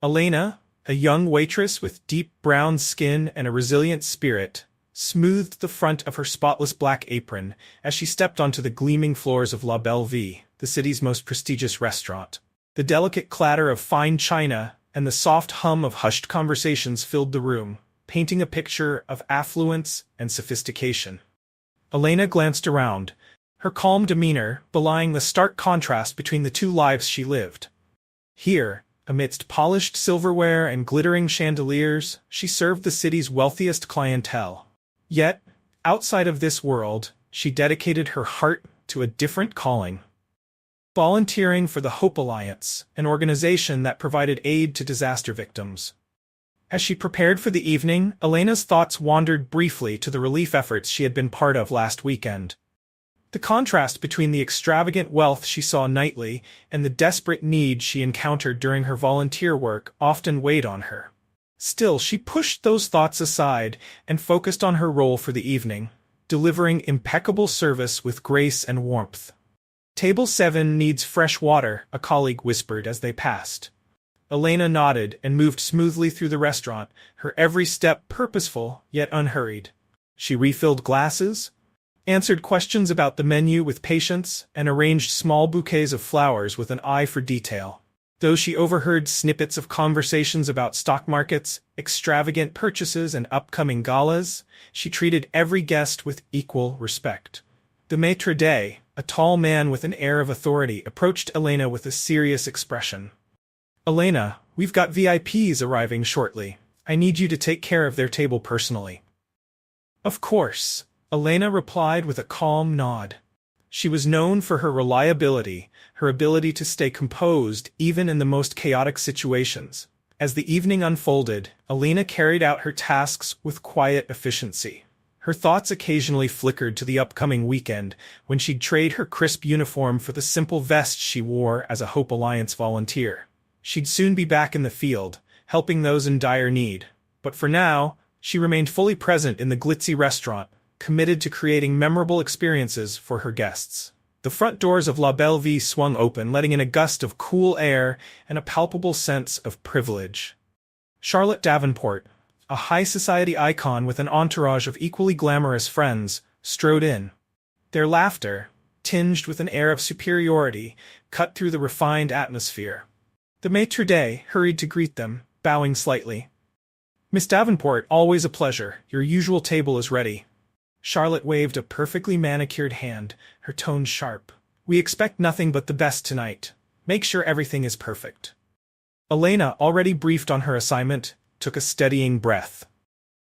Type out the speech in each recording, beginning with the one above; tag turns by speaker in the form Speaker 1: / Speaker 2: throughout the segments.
Speaker 1: Elena, a young waitress with deep brown skin and a resilient spirit, smoothed the front of her spotless black apron as she stepped onto the gleaming floors of La Belle Vie, the city's most prestigious restaurant. The delicate clatter of fine china and the soft hum of hushed conversations filled the room, painting a picture of affluence and sophistication. Elena glanced around, her calm demeanor belying the stark contrast between the two lives she lived. Here, amidst polished silverware and glittering chandeliers, she served the city's wealthiest clientele. Yet, outside of this world, she dedicated her heart to a different calling. Volunteering for the Hope Alliance, an organization that provided aid to disaster victims. As she prepared for the evening, Elena's thoughts wandered briefly to the relief efforts she had been part of last weekend. The contrast between the extravagant wealth she saw nightly and the desperate need she encountered during her volunteer work often weighed on her. Still, she pushed those thoughts aside and focused on her role for the evening, delivering impeccable service with grace and warmth. "Table 7 needs fresh water," a colleague whispered as they passed. Elena nodded and moved smoothly through the restaurant, her every step purposeful yet unhurried. She refilled glasses, answered questions about the menu with patience, and arranged small bouquets of flowers with an eye for detail. Though she overheard snippets of conversations about stock markets, extravagant purchases, and upcoming galas, she treated every guest with equal respect. The maître d', a tall man with an air of authority, approached Elena with a serious expression. "Elena, we've got VIPs arriving shortly. I need you to take care of their table personally." "Of course," Elena replied with a calm nod. She was known for her reliability, her ability to stay composed even in the most chaotic situations. As the evening unfolded, Elena carried out her tasks with quiet efficiency. Her thoughts occasionally flickered to the upcoming weekend when she'd trade her crisp uniform for the simple vest she wore as a Hope Alliance volunteer. She'd soon be back in the field, helping those in dire need. But for now, she remained fully present in the glitzy restaurant, committed to creating memorable experiences for her guests. The front doors of La Belle Vie swung open, letting in a gust of cool air and a palpable sense of privilege. Charlotte Davenport, a high society icon with an entourage of equally glamorous friends, strode in. Their laughter, tinged with an air of superiority, cut through the refined atmosphere. The maître d' hurried to greet them, bowing slightly. "Miss Davenport, always a pleasure. Your usual table is ready." Charlotte waved a perfectly manicured hand, her tone sharp. "We expect nothing but the best tonight. Make sure everything is perfect." Elena, already briefed on her assignment, took a steadying breath.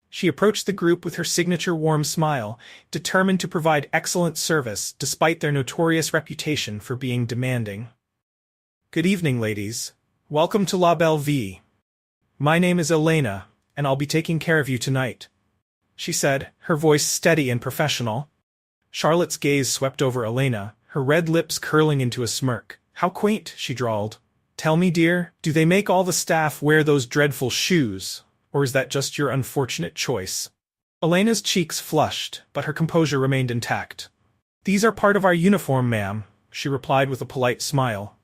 Speaker 1: She approached the group with her signature warm smile, determined to provide excellent service despite their notorious reputation for being demanding. "Good evening, ladies. Welcome to La Belle Vie. My name is Elena, and I'll be taking care of you tonight," she said, her voice steady and professional. Charlotte's gaze swept over Elena, her red lips curling into a smirk. "How quaint," she drawled. "Tell me, dear, do they make all the staff wear those dreadful shoes, or is that just your unfortunate choice?" Elena's cheeks flushed, but her composure remained intact. "These are part of our uniform, ma'am," she replied with a polite smile.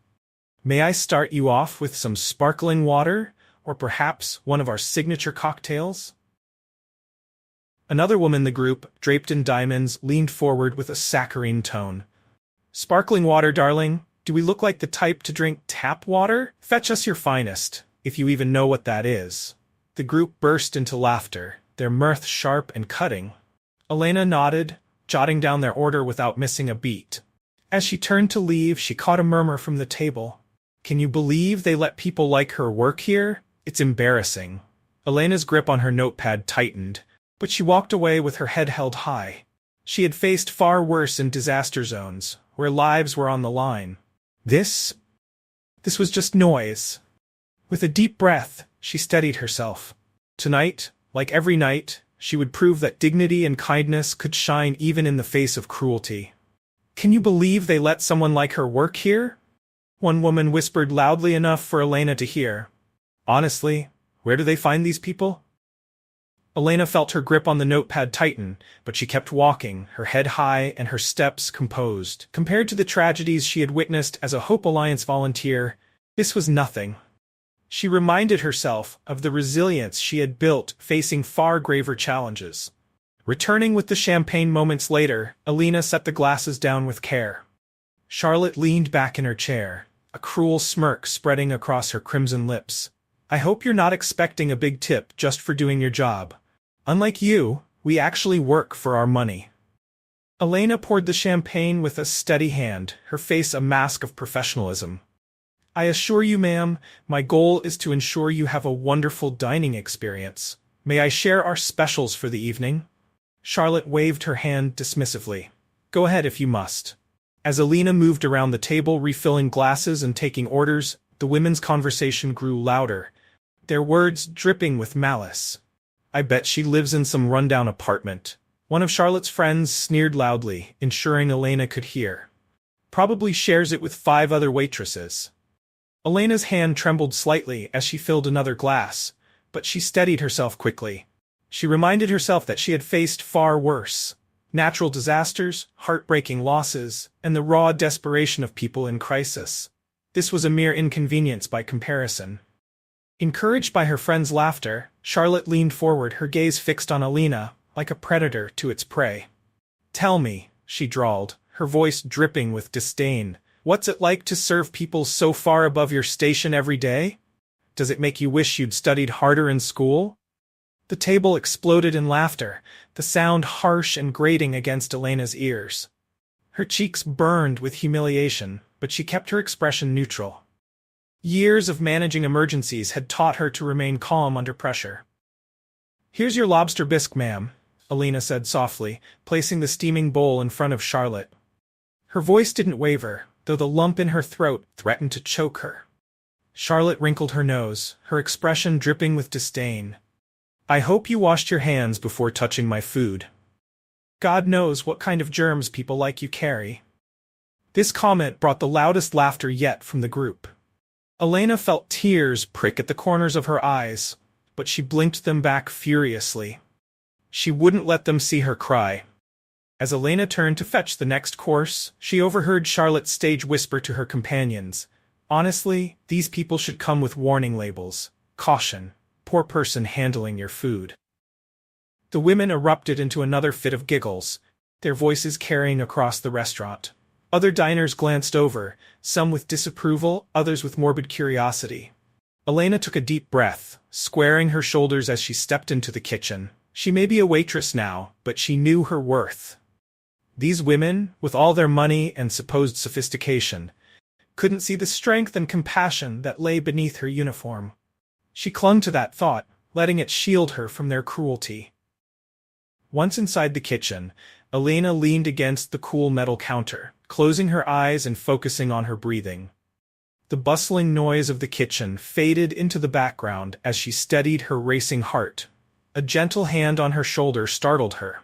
Speaker 1: "May I start you off with some sparkling water, or perhaps one of our signature cocktails?" Another woman in the group, draped in diamonds, leaned forward with a saccharine tone. "Sparkling water, darling? Do we look like the type to drink tap water? Fetch us your finest, if you even know what that is." The group burst into laughter, their mirth sharp and cutting. Elena nodded, jotting down their order without missing a beat. As she turned to leave, she caught a murmur from the table. "Can you believe they let people like her work here? It's embarrassing." Elena's grip on her notepad tightened, but she walked away with her head held high. She had faced far worse in disaster zones, where lives were on the line. This was just noise. With a deep breath, she steadied herself. Tonight, like every night, she would prove that dignity and kindness could shine even in the face of cruelty. "Can you believe they let someone like her work here?" One woman whispered loudly enough for Elena to hear. "Honestly, where do they find these people?" Elena felt her grip on the notepad tighten, but she kept walking, her head high and her steps composed. Compared to the tragedies she had witnessed as a Hope Alliance volunteer, this was nothing. She reminded herself of the resilience she had built facing far graver challenges. Returning with the champagne moments later, Alina set the glasses down with care. Charlotte leaned back in her chair, a cruel smirk spreading across her crimson lips. I hope you're not expecting a big tip just for doing your job. Unlike you, we actually work for our money. Elena poured the champagne with a steady hand, her face a mask of professionalism. I assure you, ma'am, my goal is to ensure you have a wonderful dining experience. May I share our specials for the evening? Charlotte waved her hand dismissively. Go ahead if you must. As Alina moved around the table refilling glasses and taking orders, the women's conversation grew louder, their words dripping with malice. I bet she lives in some rundown apartment. One of Charlotte's friends sneered loudly, ensuring Elena could hear. Probably shares it with 5 other waitresses. Elena's hand trembled slightly as she filled another glass, but she steadied herself quickly. She reminded herself that she had faced far worse. Natural disasters, heartbreaking losses, and the raw desperation of people in crisis. This was a mere inconvenience by comparison. Encouraged by her friend's laughter, Charlotte leaned forward, her gaze fixed on Alina, like a predator to its prey. Tell me, she drawled, her voice dripping with disdain, what's it like to serve people so far above your station every day? Does it make you wish you'd studied harder in school? The table exploded in laughter, the sound harsh and grating against Elena's ears. Her cheeks burned with humiliation, but she kept her expression neutral. Years of managing emergencies had taught her to remain calm under pressure. Here's your lobster bisque, ma'am, Alina said softly, placing the steaming bowl in front of Charlotte. Her voice didn't waver, though the lump in her throat threatened to choke her. Charlotte wrinkled her nose, her expression dripping with disdain. I hope you washed your hands before touching my food. God knows what kind of germs people like you carry. This comment brought the loudest laughter yet from the group. Elena felt tears prick at the corners of her eyes, but she blinked them back furiously. She wouldn't let them see her cry. As Elena turned to fetch the next course, she overheard Charlotte's stage whisper to her companions, honestly, these people should come with warning labels. Caution. Poor person handling your food. The women erupted into another fit of giggles, their voices carrying across the restaurant. Other diners glanced over, some with disapproval, others with morbid curiosity. Elena took a deep breath, squaring her shoulders as she stepped into the kitchen. She may be a waitress now, but she knew her worth. These women, with all their money and supposed sophistication, couldn't see the strength and compassion that lay beneath her uniform. She clung to that thought, letting it shield her from their cruelty. Once inside the kitchen, Elena leaned against the cool metal counter, closing her eyes and focusing on her breathing. The bustling noise of the kitchen faded into the background as she steadied her racing heart. A gentle hand on her shoulder startled her.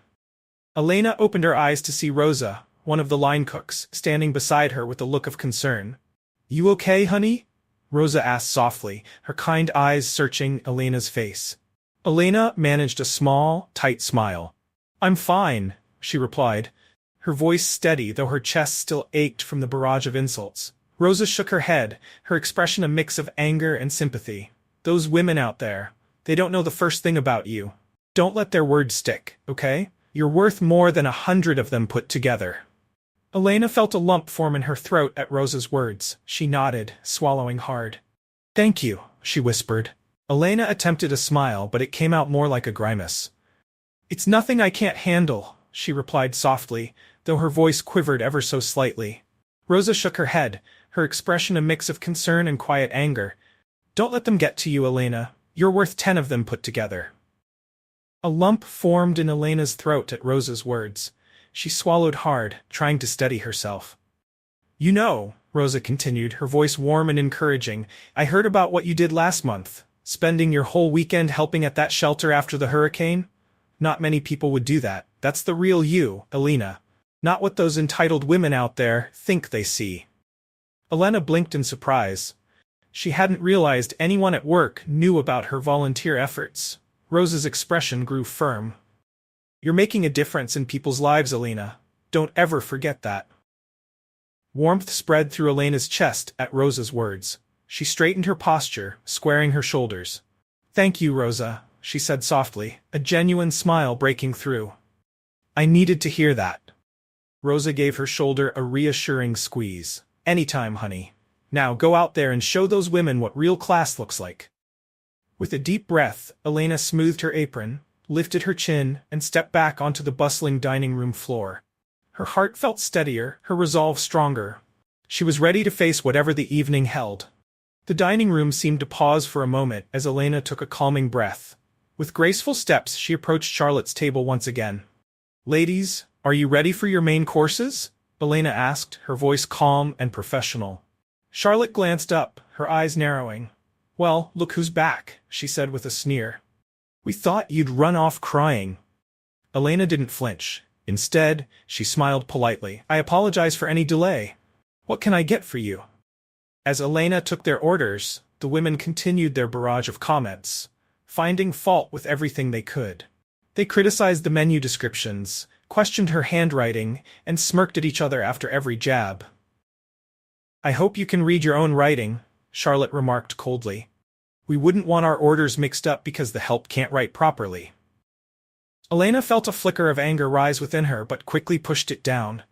Speaker 1: Elena opened her eyes to see Rosa, one of the line cooks, standing beside her with a look of concern. You okay, honey? Rosa asked softly, her kind eyes searching Elena's face. Elena managed a small, tight smile. I'm fine, she replied, her voice steady though her chest still ached from the barrage of insults. Rosa shook her head, her expression a mix of anger and sympathy. Those women out there, they don't know the first thing about you. Don't let their words stick, okay? You're worth more than 100 of them put together. Elena felt a lump form in her throat at Rosa's words. She nodded, swallowing hard. Thank you, she whispered. Elena attempted a smile, but it came out more like a grimace. It's nothing I can't handle, she replied softly, though her voice quivered ever so slightly. Rosa shook her head, her expression a mix of concern and quiet anger. Don't let them get to you, Elena. You're worth 10 of them put together. A lump formed in Elena's throat at Rosa's words. She swallowed hard, trying to steady herself. You know, Rosa continued, her voice warm and encouraging, I heard about what you did last month, spending your whole weekend helping at that shelter after the hurricane. Not many people would do that. That's the real you, Elena. Not what those entitled women out there think they see. Elena blinked in surprise. She hadn't realized anyone at work knew about her volunteer efforts. Rosa's expression grew firm. You're making a difference in people's lives, Elena. Don't ever forget that. Warmth spread through Elena's chest at Rosa's words. She straightened her posture, squaring her shoulders. "Thank you, Rosa," she said softly, a genuine smile breaking through. "I needed to hear that." Rosa gave her shoulder a reassuring squeeze. "Anytime, honey. Now go out there and show those women what real class looks like." With a deep breath, Elena smoothed her apron, lifted her chin, and stepped back onto the bustling dining room floor. Her heart felt steadier, her resolve stronger. She was ready to face whatever the evening held. The dining room seemed to pause for a moment as Elena took a calming breath. With graceful steps, she approached Charlotte's table once again. "Ladies, are you ready for your main courses?" Elena asked, her voice calm and professional. Charlotte glanced up, her eyes narrowing. "Well, look who's back," she said with a sneer. "We thought you'd run off crying." Elena didn't flinch. Instead, she smiled politely. "I apologize for any delay. What can I get for you?" As Elena took their orders, the women continued their barrage of comments, finding fault with everything they could. They criticized the menu descriptions, questioned her handwriting, and smirked at each other after every jab. "I hope you can read your own writing," Charlotte remarked coldly. "We wouldn't want our orders mixed up because the help can't write properly." Elena felt a flicker of anger rise within her but quickly pushed it down.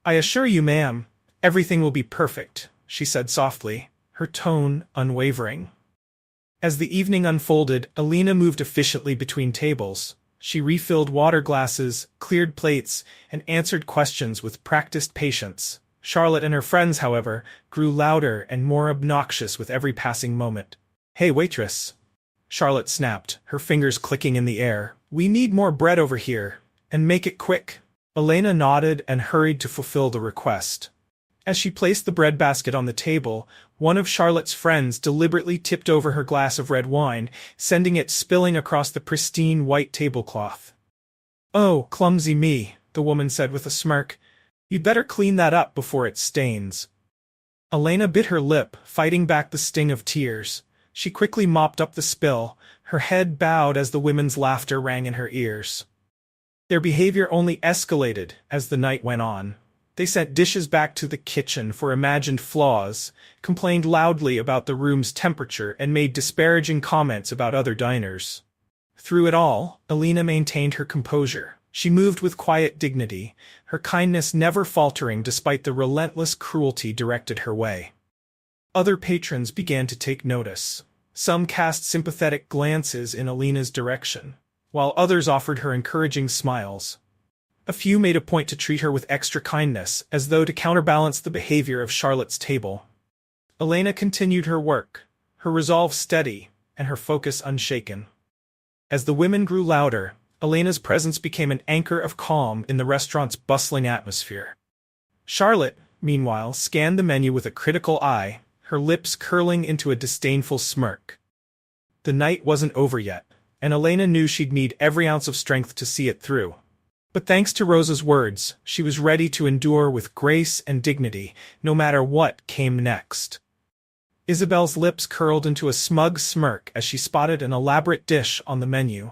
Speaker 1: "I assure you, ma'am, everything will be perfect," she said softly, her tone unwavering. As the evening unfolded, Elena moved efficiently between tables. She refilled water glasses, cleared plates, and answered questions with practiced patience. Charlotte and her friends, however, grew louder and more obnoxious with every passing moment. "Hey, waitress," Charlotte snapped, her fingers clicking in the air. "We need more bread over here, and make it quick." Elena nodded and hurried to fulfill the request. As she placed the bread basket on the table, one of Charlotte's friends deliberately tipped over her glass of red wine, sending it spilling across the pristine white tablecloth. "Oh, clumsy me," the woman said with a smirk. "You'd better clean that up before it stains." Elena bit her lip, fighting back the sting of tears. She quickly mopped up the spill, her head bowed as the women's laughter rang in her ears. Their behavior only escalated as the night went on. They sent dishes back to the kitchen for imagined flaws, complained loudly about the room's temperature, and made disparaging comments about other diners. Through it all, Elena maintained her composure. She moved with quiet dignity, her kindness never faltering despite the relentless cruelty directed her way. Other patrons began to take notice. Some cast sympathetic glances in Elena's direction, while others offered her encouraging smiles. A few made a point to treat her with extra kindness, as though to counterbalance the behavior of Charlotte's table. Elena continued her work, her resolve steady, and her focus unshaken. As the women grew louder, Elena's presence became an anchor of calm in the restaurant's bustling atmosphere. Charlotte, meanwhile, scanned the menu with a critical eye, her lips curling into a disdainful smirk. The night wasn't over yet, and Elena knew she'd need every ounce of strength to see it through. But thanks to Rosa's words, she was ready to endure with grace and dignity, no matter what came next. Isabel's lips curled into a smug smirk as she spotted an elaborate dish on the menu.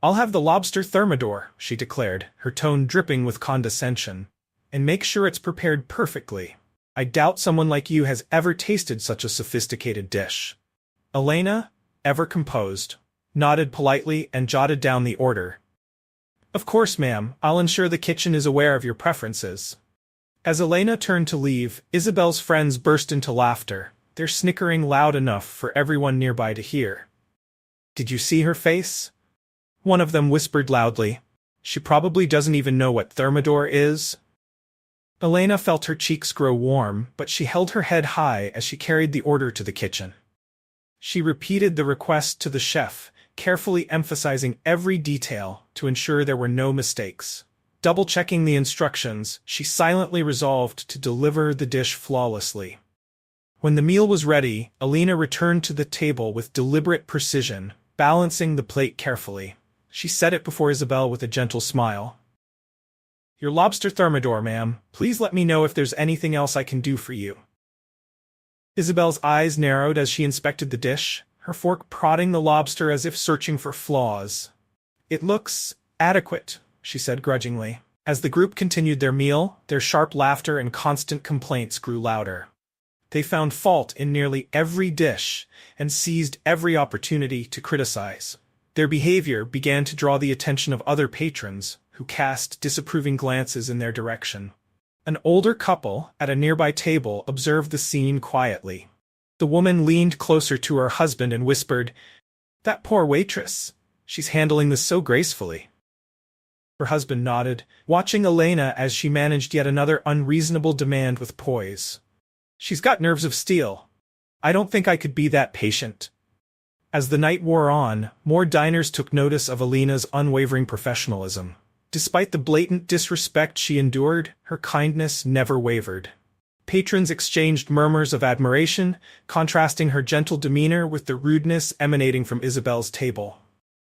Speaker 1: "I'll have the lobster thermidor," she declared, her tone dripping with condescension. "And make sure it's prepared perfectly. I doubt someone like you has ever tasted such a sophisticated dish." Elena, ever composed, nodded politely and jotted down the order. "Of course, ma'am, I'll ensure the kitchen is aware of your preferences." As Elena turned to leave, Isabel's friends burst into laughter, their snickering loud enough for everyone nearby to hear. "Did you see her face?" one of them whispered loudly. "She probably doesn't even know what thermidor is." Elena felt her cheeks grow warm, but she held her head high as she carried the order to the kitchen. She repeated the request to the chef, carefully emphasizing every detail to ensure there were no mistakes. Double-checking the instructions, she silently resolved to deliver the dish flawlessly. When the meal was ready, Elena returned to the table with deliberate precision, balancing the plate carefully. She set it before Isabel with a gentle smile. "Your lobster thermidor, ma'am. Please let me know if there's anything else I can do for you." Isabel's eyes narrowed as she inspected the dish, her fork prodding the lobster as if searching for flaws. "It looks adequate," she said grudgingly. As the group continued their meal, their sharp laughter and constant complaints grew louder. They found fault in nearly every dish and seized every opportunity to criticize. Their behavior began to draw the attention of other patrons, who cast disapproving glances in their direction. An older couple at a nearby table observed the scene quietly. The woman leaned closer to her husband and whispered, "That poor waitress. She's handling this so gracefully." Her husband nodded, watching Elena as she managed yet another unreasonable demand with poise. "She's got nerves of steel. I don't think I could be that patient." As the night wore on, more diners took notice of Elena's unwavering professionalism. Despite the blatant disrespect she endured, her kindness never wavered. Patrons exchanged murmurs of admiration, contrasting her gentle demeanor with the rudeness emanating from Isabel's table.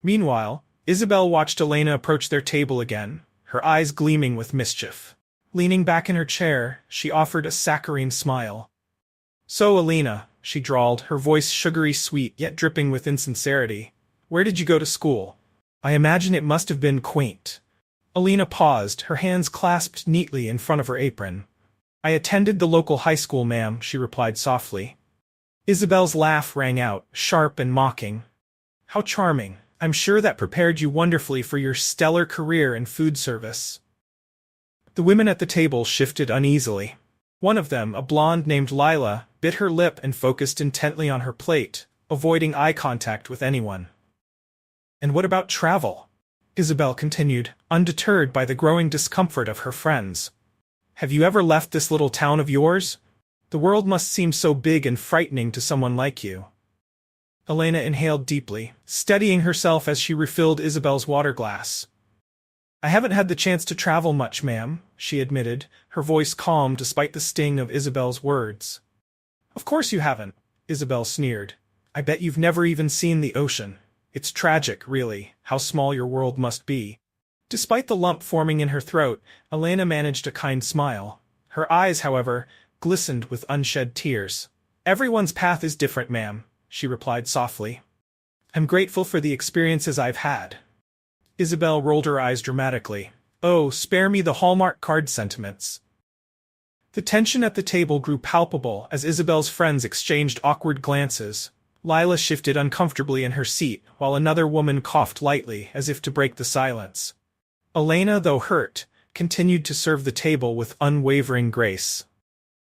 Speaker 1: Meanwhile, Isabel watched Elena approach their table again, her eyes gleaming with mischief. Leaning back in her chair, she offered a saccharine smile. "So, Elena," she drawled, her voice sugary sweet yet dripping with insincerity, "where did you go to school? I imagine it must have been quaint." Elena paused, her hands clasped neatly in front of her apron. "I attended the local high school, ma'am," she replied softly. Isabel's laugh rang out, sharp and mocking. "How charming. I'm sure that prepared you wonderfully for your stellar career in food service." The women at the table shifted uneasily. One of them, a blonde named Lila, bit her lip and focused intently on her plate, avoiding eye contact with anyone. "And what about travel?" Isabel continued, undeterred by the growing discomfort of her friends. "Have you ever left this little town of yours? The world must seem so big and frightening to someone like you." Elena inhaled deeply, steadying herself as she refilled Isabel's water glass. "I haven't had the chance to travel much, ma'am," she admitted, her voice calm despite the sting of Isabel's words. "Of course you haven't," Isabel sneered. "I bet you've never even seen the ocean. It's tragic, really, how small your world must be." Despite the lump forming in her throat, Elena managed a kind smile. Her eyes, however, glistened with unshed tears. "Everyone's path is different, ma'am," she replied softly. "I'm grateful for the experiences I've had." Isabel rolled her eyes dramatically. "Oh, spare me the Hallmark card sentiments." The tension at the table grew palpable as Isabel's friends exchanged awkward glances. Lila shifted uncomfortably in her seat, while another woman coughed lightly as if to break the silence. Elena, though hurt, continued to serve the table with unwavering grace.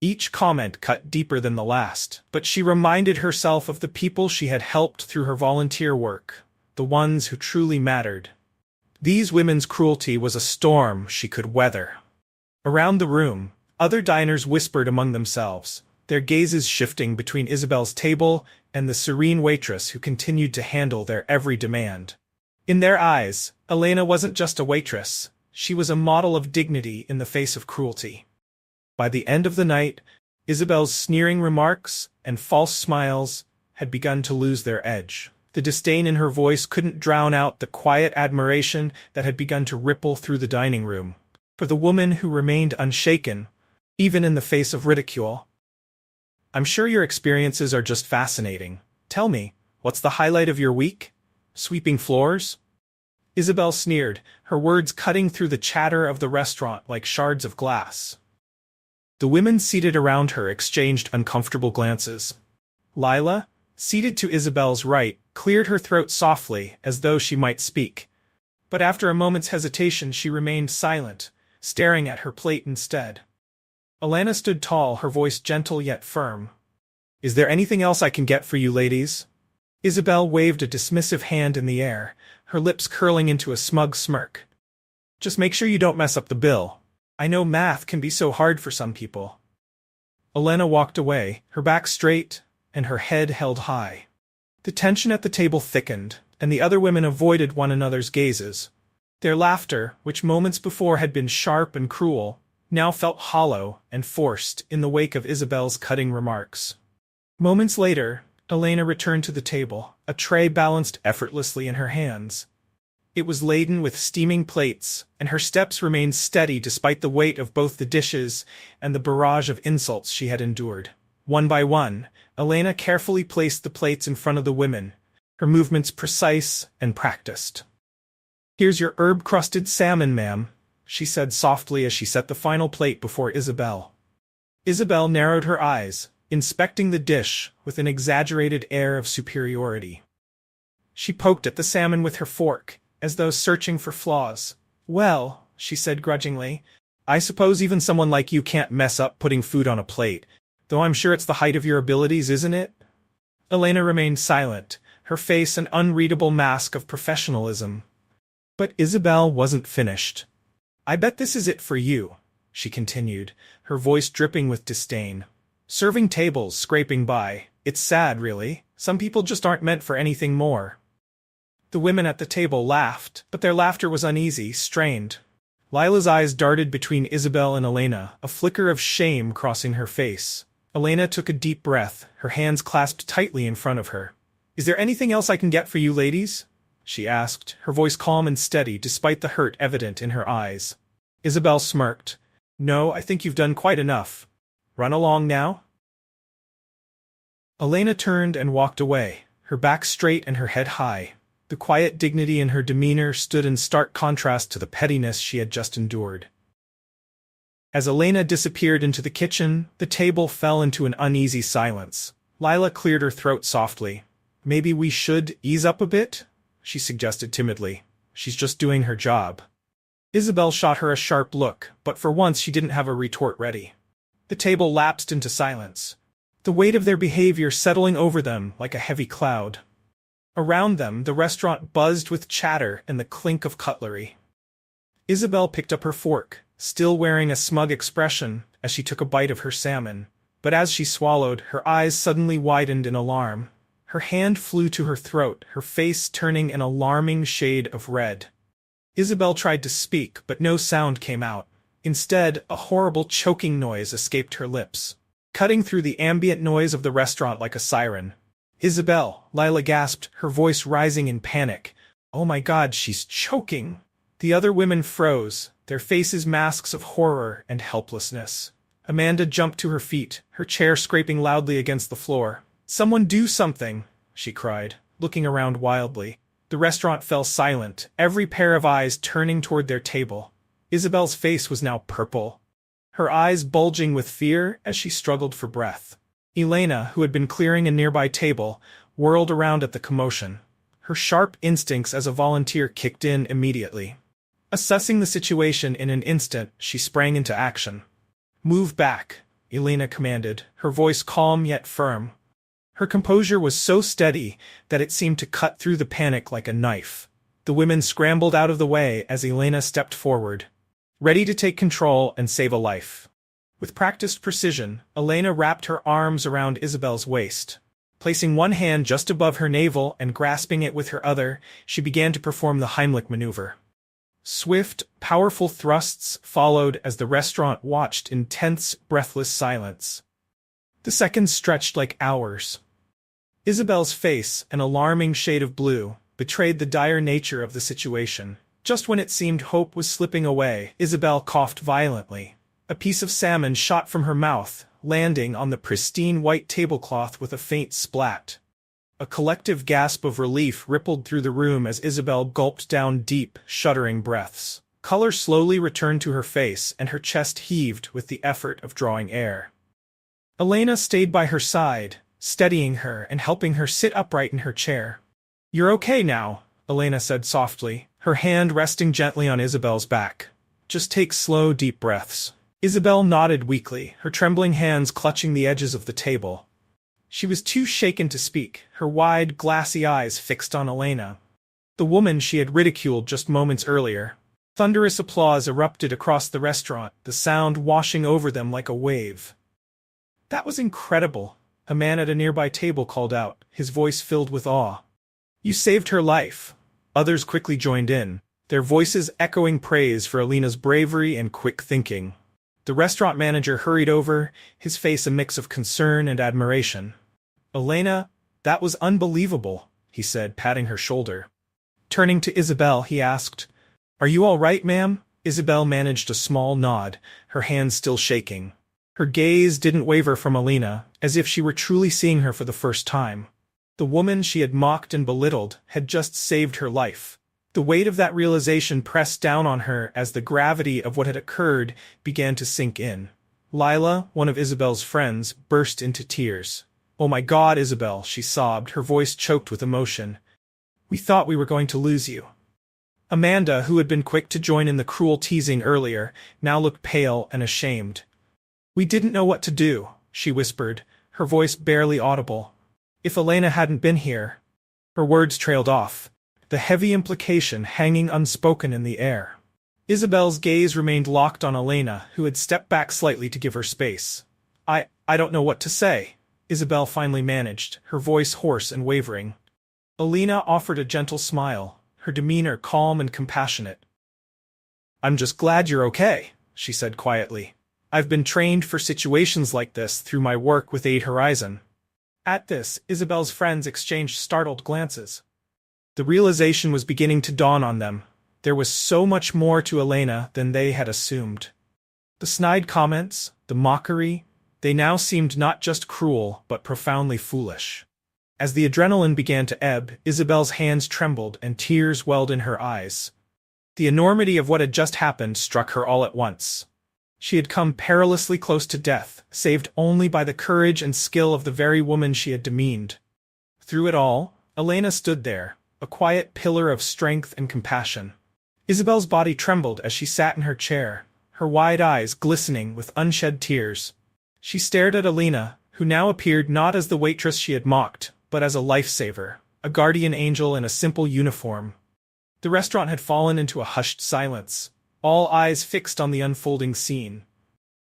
Speaker 1: Each comment cut deeper than the last, but she reminded herself of the people she had helped through her volunteer work, the ones who truly mattered. These women's cruelty was a storm she could weather. Around the room, other diners whispered among themselves, their gazes shifting between Isabel's table and the serene waitress who continued to handle their every demand. In their eyes, Elena wasn't just a waitress, she was a model of dignity in the face of cruelty. By the end of the night, Isabel's sneering remarks and false smiles had begun to lose their edge. The disdain in her voice couldn't drown out the quiet admiration that had begun to ripple through the dining room. For the woman who remained unshaken, even in the face of ridicule. "I'm sure your experiences are just fascinating. Tell me, what's the highlight of your week? Sweeping floors?" Isabel sneered, her words cutting through the chatter of the restaurant like shards of glass. The women seated around her exchanged uncomfortable glances. Lila, seated to Isabel's right, cleared her throat softly as though she might speak. But after a moment's hesitation she remained silent, staring at her plate instead. Elena stood tall, her voice gentle yet firm. "Is there anything else I can get for you ladies?" Isabel waved a dismissive hand in the air, her lips curling into a smug smirk. "Just make sure you don't mess up the bill. I know math can be so hard for some people." Elena walked away, her back straight and her head held high. The tension at the table thickened, and the other women avoided one another's gazes. Their laughter, which moments before had been sharp and cruel, now felt hollow and forced in the wake of Isabel's cutting remarks. Moments later, Elena returned to the table, a tray balanced effortlessly in her hands. It was laden with steaming plates, and her steps remained steady despite the weight of both the dishes and the barrage of insults she had endured. One by one, Elena carefully placed the plates in front of the women, her movements precise and practiced. "Here's your herb-crusted salmon, ma'am," she said softly as she set the final plate before Isabel. Isabel narrowed her eyes, inspecting the dish with an exaggerated air of superiority. She poked at the salmon with her fork, as though searching for flaws. "Well," she said grudgingly, "I suppose even someone like you can't mess up putting food on a plate, though I'm sure it's the height of your abilities, isn't it?" Elena remained silent, her face an unreadable mask of professionalism. But Isabel wasn't finished. "I bet this is it for you," she continued, her voice dripping with disdain. "Serving tables, scraping by. It's sad, really. Some people just aren't meant for anything more." The women at the table laughed, but their laughter was uneasy, strained. Lila's eyes darted between Isabel and Elena, a flicker of shame crossing her face. Elena took a deep breath, her hands clasped tightly in front of her. "Is there anything else I can get for you ladies?" she asked, her voice calm and steady despite the hurt evident in her eyes. Isabel smirked. "No, I think you've done quite enough. Run along now." Elena turned and walked away, her back straight and her head high. The quiet dignity in her demeanor stood in stark contrast to the pettiness she had just endured. As Elena disappeared into the kitchen, the table fell into an uneasy silence. Lila cleared her throat softly. "Maybe we should ease up a bit?" she suggested timidly. "She's just doing her job." Isabel shot her a sharp look, but for once she didn't have a retort ready. The table lapsed into silence, the weight of their behavior settling over them like a heavy cloud. Around them, the restaurant buzzed with chatter and the clink of cutlery. Isabel picked up her fork, still wearing a smug expression, as she took a bite of her salmon. But as she swallowed, her eyes suddenly widened in alarm. Her hand flew to her throat, her face turning an alarming shade of red. Isabel tried to speak, but no sound came out. Instead, a horrible choking noise escaped her lips, cutting through the ambient noise of the restaurant like a siren. "Isabel," Lila gasped, her voice rising in panic. "Oh my God, she's choking!" The other women froze, their faces masks of horror and helplessness. Amanda jumped to her feet, her chair scraping loudly against the floor. "Someone do something!" she cried, looking around wildly. The restaurant fell silent, every pair of eyes turning toward their table. Isabel's face was now purple, her eyes bulging with fear as she struggled for breath. Elena, who had been clearing a nearby table, whirled around at the commotion. Her sharp instincts as a volunteer kicked in immediately. Assessing the situation in an instant, she sprang into action. "Move back," Elena commanded, her voice calm yet firm. Her composure was so steady that it seemed to cut through the panic like a knife. The women scrambled out of the way as Elena stepped forward, ready to take control and save a life. With practiced precision, Elena wrapped her arms around Isabel's waist. Placing one hand just above her navel and grasping it with her other, she began to perform the Heimlich maneuver. Swift, powerful thrusts followed as the restaurant watched in tense, breathless silence. The seconds stretched like hours. Isabel's face, an alarming shade of blue, betrayed the dire nature of the situation. Just when it seemed hope was slipping away, Isabel coughed violently. A piece of salmon shot from her mouth, landing on the pristine white tablecloth with a faint splat. A collective gasp of relief rippled through the room as Isabel gulped down deep, shuddering breaths. Color slowly returned to her face and her chest heaved with the effort of drawing air. Elena stayed by her side, steadying her and helping her sit upright in her chair. "You're okay now," Elena said softly, her hand resting gently on Isabel's back. "Just take slow, deep breaths." Isabel nodded weakly, her trembling hands clutching the edges of the table. She was too shaken to speak, her wide, glassy eyes fixed on Elena, the woman she had ridiculed just moments earlier. Thunderous applause erupted across the restaurant, the sound washing over them like a wave. "That was incredible," a man at a nearby table called out, his voice filled with awe. "You saved her life." Others quickly joined in, their voices echoing praise for Elena's bravery and quick thinking. The restaurant manager hurried over, his face a mix of concern and admiration. "Elena, that was unbelievable," he said, patting her shoulder. Turning to Isabel, he asked, "Are you all right, ma'am?" Isabel managed a small nod, her hands still shaking. Her gaze didn't waver from Elena, as if she were truly seeing her for the first time. The woman she had mocked and belittled had just saved her life. The weight of that realization pressed down on her as the gravity of what had occurred began to sink in. Lila, one of Isabel's friends, burst into tears. "Oh my God, Isabel," she sobbed, her voice choked with emotion. "We thought we were going to lose you." Amanda, who had been quick to join in the cruel teasing earlier, now looked pale and ashamed. "We didn't know what to do," she whispered, her voice barely audible. "If Elena hadn't been here—" Her words trailed off, the heavy implication hanging unspoken in the air. Isabel's gaze remained locked on Elena, who had stepped back slightly to give her space. I don't know what to say," Isabel finally managed, her voice hoarse and wavering. Elena offered a gentle smile, her demeanor calm and compassionate. "I'm just glad you're okay," she said quietly. "I've been trained for situations like this through my work with Aid Horizon." At this, Isabel's friends exchanged startled glances. The realization was beginning to dawn on them. There was so much more to Elena than they had assumed. The snide comments, the mockery, they now seemed not just cruel but profoundly foolish. As the adrenaline began to ebb, Isabel's hands trembled and tears welled in her eyes. The enormity of what had just happened struck her all at once. She had come perilously close to death, saved only by the courage and skill of the very woman she had demeaned. Through it all, Elena stood there, a quiet pillar of strength and compassion. Isabel's body trembled as she sat in her chair, her wide eyes glistening with unshed tears. She stared at Elena, who now appeared not as the waitress she had mocked, but as a lifesaver, a guardian angel in a simple uniform. The restaurant had fallen into a hushed silence, all eyes fixed on the unfolding scene.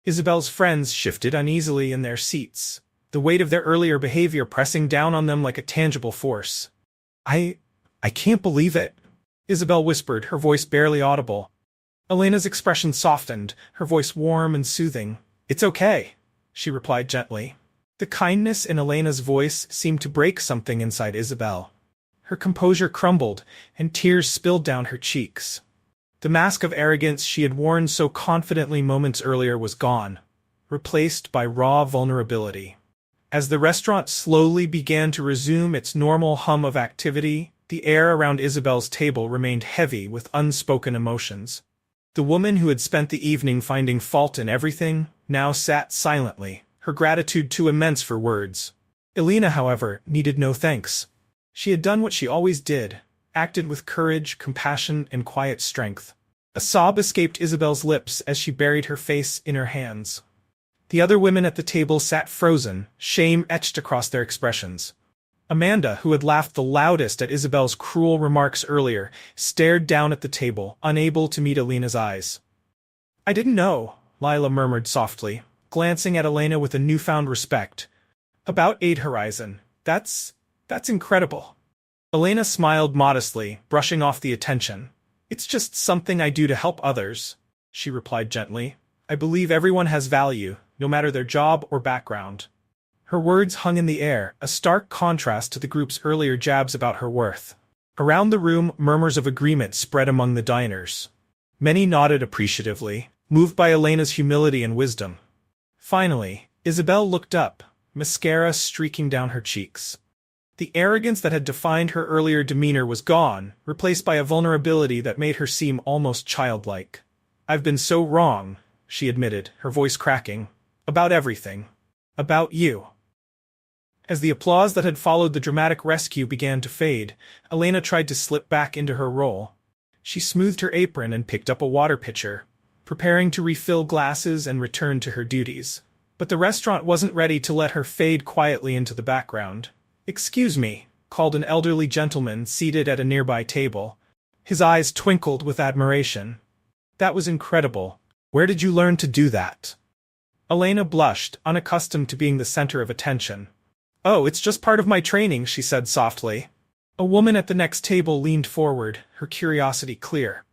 Speaker 1: Isabel's friends shifted uneasily in their seats, the weight of their earlier behavior pressing down on them like a tangible force. I can't believe it," Isabel whispered, her voice barely audible. Elena's expression softened, her voice warm and soothing. "It's okay," she replied gently. The kindness in Elena's voice seemed to break something inside Isabel. Her composure crumbled, and tears spilled down her cheeks. The mask of arrogance she had worn so confidently moments earlier was gone, replaced by raw vulnerability. As the restaurant slowly began to resume its normal hum of activity, the air around Isabel's table remained heavy with unspoken emotions. The woman who had spent the evening finding fault in everything now sat silently, her gratitude too immense for words. Elena, however, needed no thanks. She had done what she always did, acted with courage, compassion, and quiet strength. A sob escaped Isabel's lips as she buried her face in her hands. The other women at the table sat frozen, shame etched across their expressions. Amanda, who had laughed the loudest at Isabel's cruel remarks earlier, stared down at the table, unable to meet Elena's eyes. "I didn't know," Lila murmured softly, glancing at Elena with a newfound respect. "About Aid Horizon. That's incredible." Elena smiled modestly, brushing off the attention. "It's just something I do to help others," she replied gently. "I believe everyone has value, no matter their job or background." Her words hung in the air, a stark contrast to the group's earlier jabs about her worth. Around the room, murmurs of agreement spread among the diners. Many nodded appreciatively, moved by Elena's humility and wisdom. Finally, Isabel looked up, mascara streaking down her cheeks. The arrogance that had defined her earlier demeanor was gone, replaced by a vulnerability that made her seem almost childlike. "I've been so wrong," she admitted, her voice cracking. "About everything. About you." As the applause that had followed the dramatic rescue began to fade, Elena tried to slip back into her role. She smoothed her apron and picked up a water pitcher, preparing to refill glasses and return to her duties. But the restaurant wasn't ready to let her fade quietly into the background. "Excuse me," called an elderly gentleman seated at a nearby table. His eyes twinkled with admiration. "That was incredible. Where did you learn to do that?" Elena blushed, unaccustomed to being the center of attention. "Oh, it's just part of my training," she said softly. A woman at the next table leaned forward, her curiosity clear.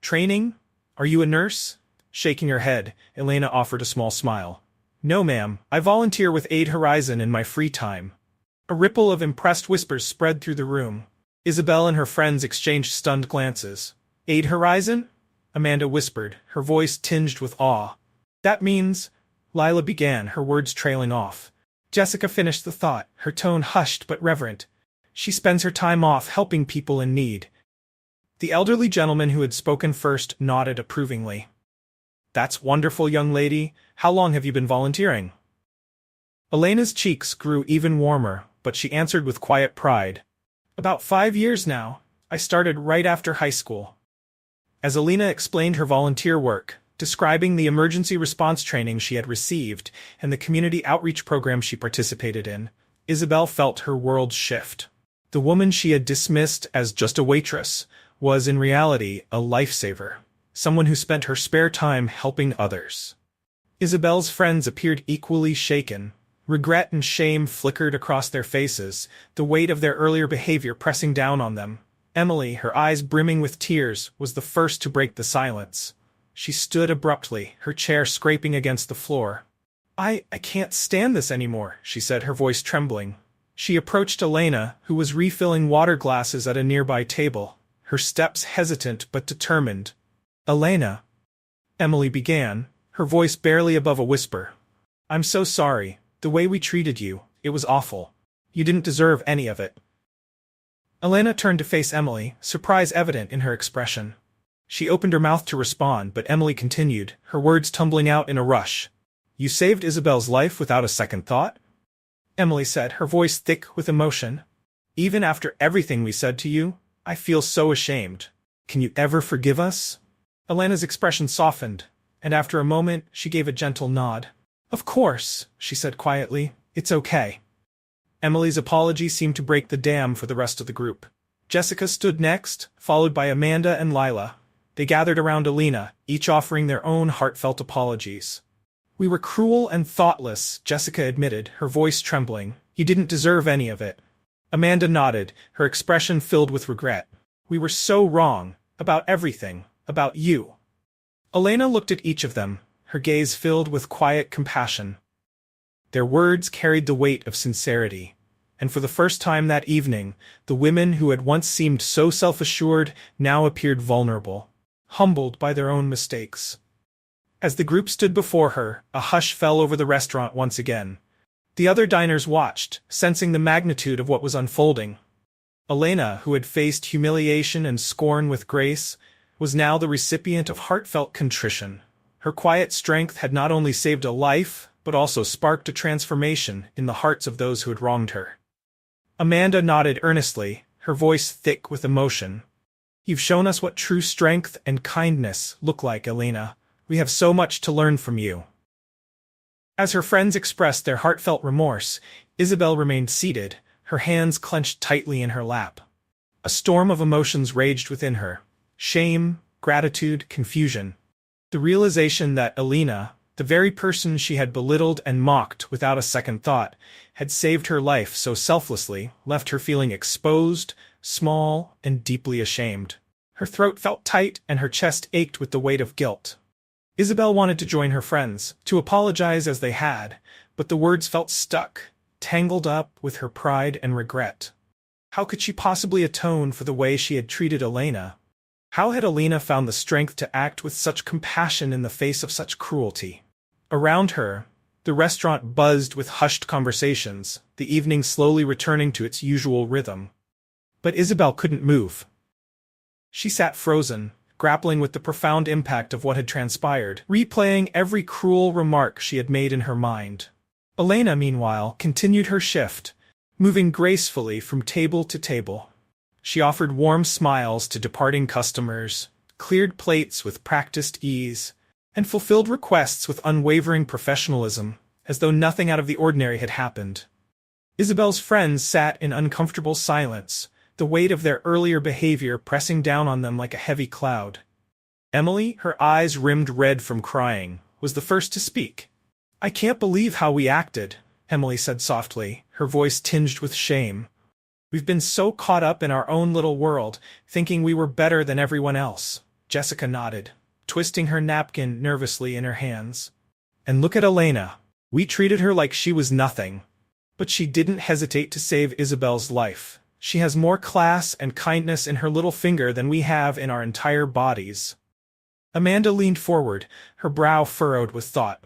Speaker 1: "Training? Are you a nurse?" Shaking her head, Elena offered a small smile. "No, ma'am, I volunteer with Aid Horizon in my free time." A ripple of impressed whispers spread through the room. Isabel and her friends exchanged stunned glances. "Aid Horizon?" Amanda whispered, her voice tinged with awe. "That means—" Lila began, her words trailing off. Jessica finished the thought, her tone hushed but reverent. "She spends her time off helping people in need." The elderly gentleman who had spoken first nodded approvingly. That's wonderful, young lady. How long have you been volunteering? Elena's cheeks grew even warmer, but she answered with quiet pride. About 5 years now. I started right after high school. As Elena explained her volunteer work, describing the emergency response training she had received and the community outreach program she participated in, Isabel felt her world shift. The woman she had dismissed as just a waitress was in reality a lifesaver, someone who spent her spare time helping others. Isabel's friends appeared equally shaken. Regret and shame flickered across their faces, the weight of their earlier behavior pressing down on them. Emily, her eyes brimming with tears, was the first to break the silence. She stood abruptly, her chair scraping against the floor. I can't stand this anymore, she said, her voice trembling. She approached Elena, who was refilling water glasses at a nearby table, her steps hesitant but determined. Elena, Emily began, her voice barely above a whisper. I'm so sorry. The way we treated you, it was awful. You didn't deserve any of it. Elena turned to face Emily, surprise evident in her expression. She opened her mouth to respond, but Emily continued, her words tumbling out in a rush. You saved Isabel's life without a second thought? Emily said, her voice thick with emotion. Even after everything we said to you, I feel so ashamed. Can you ever forgive us? Elena's expression softened, and after a moment she gave a gentle nod. Of course, she said quietly. It's okay. Emily's apology seemed to break the dam for the rest of the group. Jessica stood next, followed by Amanda and Lila. They gathered around Elena, each offering their own heartfelt apologies. We were cruel and thoughtless, Jessica admitted, her voice trembling. You didn't deserve any of it. Amanda nodded, her expression filled with regret. We were so wrong. About everything. About you. Elena looked at each of them, her gaze filled with quiet compassion. Their words carried the weight of sincerity, and for the first time that evening, the women who had once seemed so self-assured now appeared vulnerable, humbled by their own mistakes. As the group stood before her, a hush fell over the restaurant once again. The other diners watched, sensing the magnitude of what was unfolding. Elena, who had faced humiliation and scorn with grace, was now the recipient of heartfelt contrition. Her quiet strength had not only saved a life, but also sparked a transformation in the hearts of those who had wronged her. Amanda nodded earnestly, her voice thick with emotion. You've shown us what true strength and kindness look like, Elena. We have so much to learn from you. As her friends expressed their heartfelt remorse, Isabel remained seated, her hands clenched tightly in her lap. A storm of emotions raged within her. Shame, gratitude, confusion. The realization that Elena, the very person she had belittled and mocked without a second thought, had saved her life so selflessly, left her feeling exposed, small, and deeply ashamed. Her throat felt tight and her chest ached with the weight of guilt. Isabel wanted to join her friends, to apologize as they had, but the words felt stuck, tangled up with her pride and regret. How could she possibly atone for the way she had treated Elena? How had Elena found the strength to act with such compassion in the face of such cruelty? Around her, the restaurant buzzed with hushed conversations, the evening slowly returning to its usual rhythm. But Isabel couldn't move. She sat frozen, grappling with the profound impact of what had transpired, replaying every cruel remark she had made in her mind. Elena, meanwhile, continued her shift, moving gracefully from table to table. She offered warm smiles to departing customers, cleared plates with practiced ease, and fulfilled requests with unwavering professionalism, as though nothing out of the ordinary had happened. Isabel's friends sat in uncomfortable silence, the weight of their earlier behavior pressing down on them like a heavy cloud. Emily, her eyes rimmed red from crying, was the first to speak. I can't believe how we acted, Emily said softly, her voice tinged with shame. We've been so caught up in our own little world, thinking we were better than everyone else. Jessica nodded, twisting her napkin nervously in her hands. And look at Elena. We treated her like she was nothing. But she didn't hesitate to save Isabel's life. She has more class and kindness in her little finger than we have in our entire bodies. Amanda leaned forward, her brow furrowed with thought.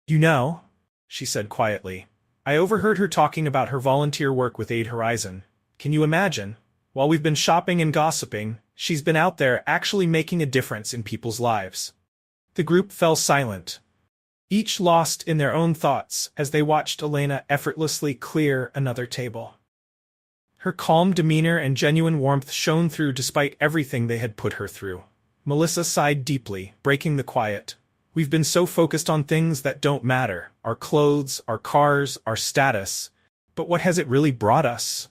Speaker 1: You know, she said quietly, I overheard her talking about her volunteer work with Aid Horizon. Can you imagine? While we've been shopping and gossiping, she's been out there actually making a difference in people's lives. The group fell silent, each lost in their own thoughts as they watched Elena effortlessly clear another table. Her calm demeanor and genuine warmth shone through despite everything they had put her through. Melissa sighed deeply, breaking the quiet. We've been so focused on things that don't matter, our clothes, our cars, our status. But what has it really brought us?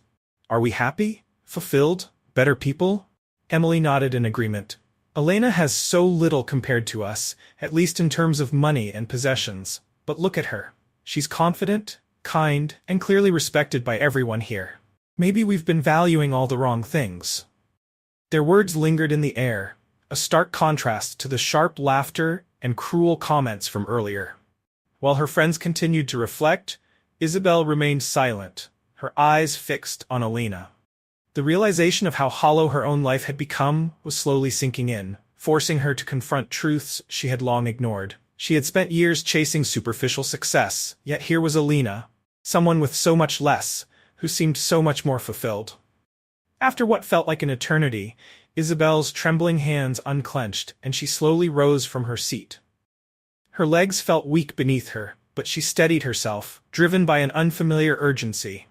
Speaker 1: Are we happy? Fulfilled? Better people? Emily nodded in agreement. Elena has so little compared to us, at least in terms of money and possessions. But look at her. She's confident, kind, and clearly respected by everyone here. Maybe we've been valuing all the wrong things. Their words lingered in the air, a stark contrast to the sharp laughter and cruel comments from earlier. While her friends continued to reflect, Isabel remained silent, her eyes fixed on Elena. The realization of how hollow her own life had become was slowly sinking in, forcing her to confront truths she had long ignored. She had spent years chasing superficial success, yet here was Elena, someone with so much less, who seemed so much more fulfilled. After what felt like an eternity, Isabel's trembling hands unclenched, and she slowly rose from her seat. Her legs felt weak beneath her, but she steadied herself, driven by an unfamiliar urgency.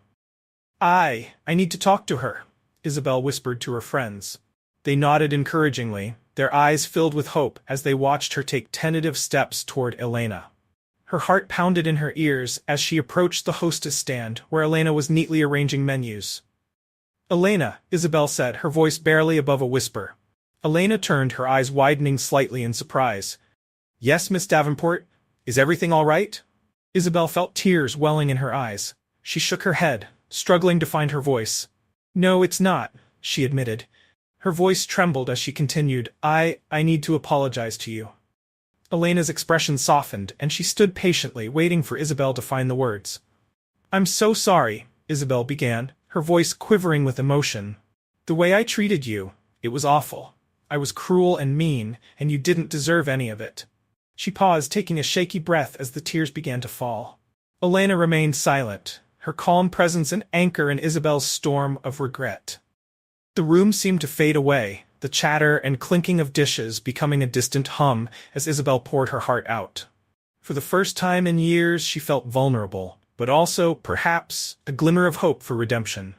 Speaker 1: I need to talk to her," Isabel whispered to her friends. They nodded encouragingly, their eyes filled with hope as they watched her take tentative steps toward Elena. Her heart pounded in her ears as she approached the hostess stand where Elena was neatly arranging menus. "Elena," Isabel said, her voice barely above a whisper. Elena turned, her eyes widening slightly in surprise. "Yes, Miss Davenport? Is everything all right?" Isabel felt tears welling in her eyes. She shook her head, struggling to find her voice. "No, it's not," she admitted. Her voice trembled as she continued, I need to apologize to you." Elena's expression softened, and she stood patiently, waiting for Isabel to find the words. "I'm so sorry," Isabel began, her voice quivering with emotion. "The way I treated you, it was awful. I was cruel and mean, and you didn't deserve any of it." She paused, taking a shaky breath as the tears began to fall. Elena remained silent, her calm presence an anchor in Isabel's storm of regret. The room seemed to fade away, the chatter and clinking of dishes becoming a distant hum as Isabel poured her heart out. For the first time in years she felt vulnerable, but also, perhaps, a glimmer of hope for redemption.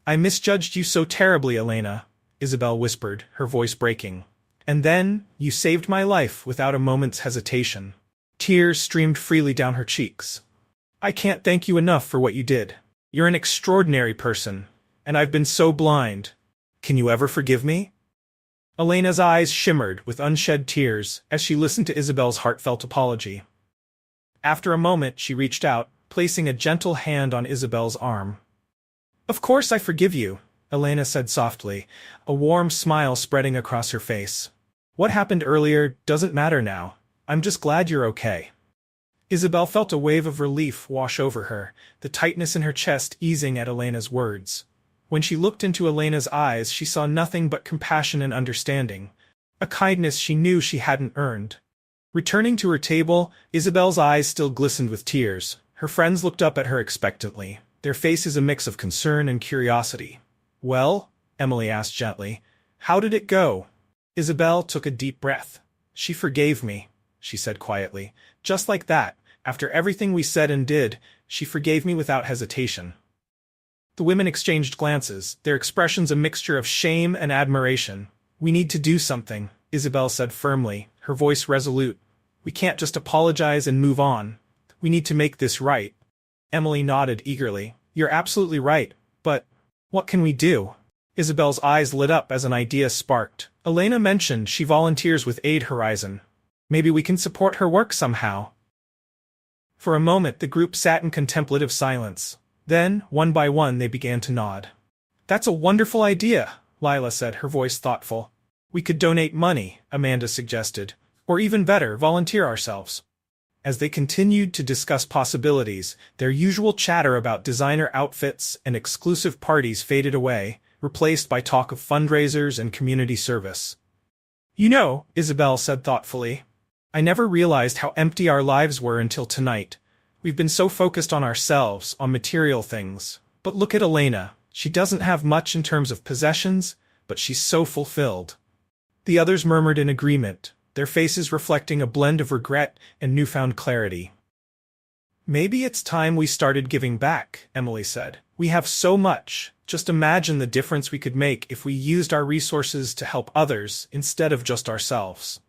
Speaker 1: "I misjudged you so terribly, Elena," Isabel whispered, her voice breaking. "And then, you saved my life without a moment's hesitation." Tears streamed freely down her cheeks. "I can't thank you enough for what you did. You're an extraordinary person, and I've been so blind. Can you ever forgive me?" Elena's eyes shimmered with unshed tears as she listened to Isabel's heartfelt apology. After a moment, she reached out, placing a gentle hand on Isabel's arm. "Of course I forgive you," Elena said softly, a warm smile spreading across her face. "What happened earlier doesn't matter now. I'm just glad you're okay." Isabel felt a wave of relief wash over her, the tightness in her chest easing at Elena's words. When she looked into Elena's eyes, she saw nothing but compassion and understanding, a kindness she knew she hadn't earned. Returning to her table, Isabel's eyes still glistened with tears. Her friends looked up at her expectantly, their faces a mix of concern and curiosity. "Well?" Emily asked gently. "How did it go?" Isabel took a deep breath. "She forgave me," she said quietly. "Just like that, after everything we said and did, she forgave me without hesitation." The women exchanged glances, their expressions a mixture of shame and admiration. "We need to do something," Isabel said firmly, her voice resolute. "We can't just apologize and move on. We need to make this right." Emily nodded eagerly. "You're absolutely right, but what can we do?" Isabel's eyes lit up as an idea sparked. "Elena mentioned she volunteers with Aid Horizon. Maybe we can support her work somehow." For a moment the group sat in contemplative silence. Then, one by one, they began to nod. "That's a wonderful idea," Lila said, her voice thoughtful. "We could donate money," Amanda suggested. "Or even better, volunteer ourselves." As they continued to discuss possibilities, their usual chatter about designer outfits and exclusive parties faded away, replaced by talk of fundraisers and community service. "You know," Isabel said thoughtfully, "I never realized how empty our lives were until tonight. We've been so focused on ourselves, on material things. But look at Elena. She doesn't have much in terms of possessions, but she's so fulfilled." The others murmured in agreement. their faces reflecting a blend of regret and newfound clarity. "Maybe it's time we started giving back," Emily said. "We have so much. Just imagine the difference we could make if we used our resources to help others instead of just ourselves."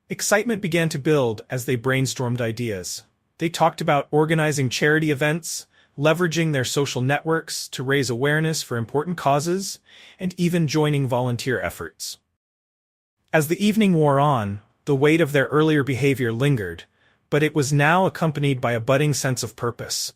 Speaker 1: Excitement began to build as they brainstormed ideas. They talked about organizing charity events, leveraging their social networks to raise awareness for important causes, and even joining volunteer efforts. As the evening wore on, the weight of their earlier behavior lingered, but it was now accompanied by a budding sense of purpose.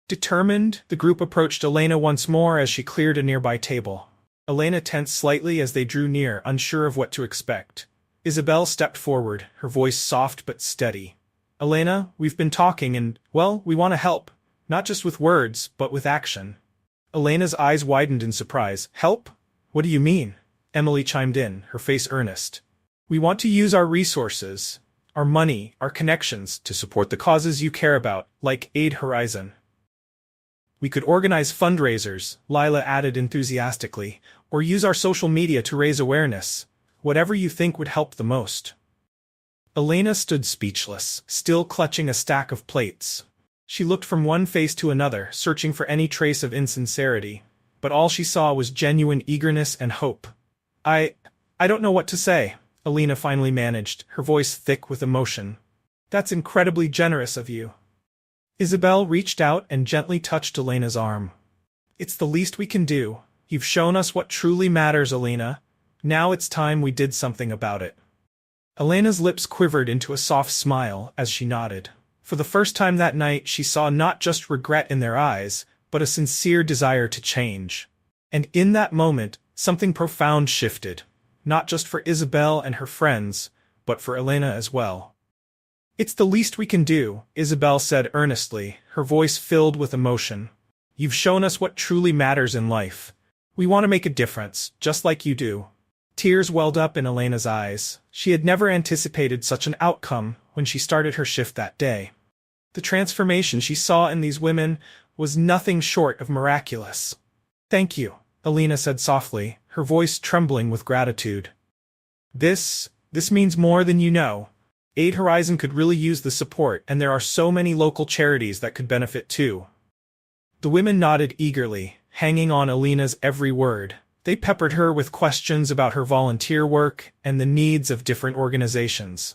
Speaker 1: Determined, the group approached Elena once more as she cleared a nearby table. Elena tensed slightly as they drew near, unsure of what to expect. Isabel stepped forward, her voice soft but steady. "Elena, we've been talking and, well, we want to help. Not just with words, but with action." Elena's eyes widened in surprise. "Help? What do you mean?" Emily chimed in, her face earnest. "We want to use our resources, our money, our connections, to support the causes you care about, like Aid Horizon." "We could organize fundraisers," Lila added enthusiastically, "or use our social media to raise awareness. Whatever you think would help the most." Elena stood speechless, still clutching a stack of plates. She looked from one face to another, searching for any trace of insincerity, but all she saw was genuine eagerness and hope. I don't know what to say," Elena finally managed, her voice thick with emotion. "That's incredibly generous of you." Isabel reached out and gently touched Elena's arm. "It's the least we can do. You've shown us what truly matters, Elena. Now it's time we did something about it." Elena's lips quivered into a soft smile as she nodded. For the first time that night, she saw not just regret in their eyes, but a sincere desire to change. And in that moment, something profound shifted, not just for Isabel and her friends, but for Elena as well. "It's the least we can do," Isabel said earnestly, her voice filled with emotion. "You've shown us what truly matters in life. We want to make a difference, just like you do." Tears welled up in Elena's eyes. She had never anticipated such an outcome when she started her shift that day. The transformation she saw in these women was nothing short of miraculous. "Thank you," Elena said softly, her voice trembling with gratitude. This means more than you know. Aid Horizon could really use the support, and there are so many local charities that could benefit too." The women nodded eagerly, hanging on Elena's every word. They peppered her with questions about her volunteer work and the needs of different organizations.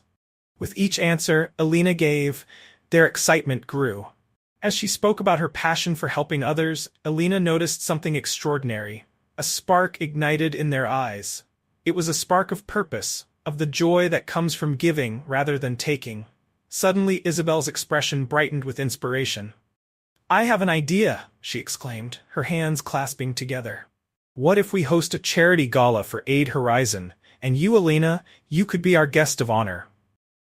Speaker 1: With each answer Elena gave, their excitement grew. As she spoke about her passion for helping others, Elena noticed something extraordinary. A spark ignited in their eyes. It was a spark of purpose, of the joy that comes from giving rather than taking. Suddenly Isabel's expression brightened with inspiration. "I have an idea," she exclaimed, her hands clasping together. "What if we host a charity gala for Aid Horizon, and you, Elena, you could be our guest of honor?"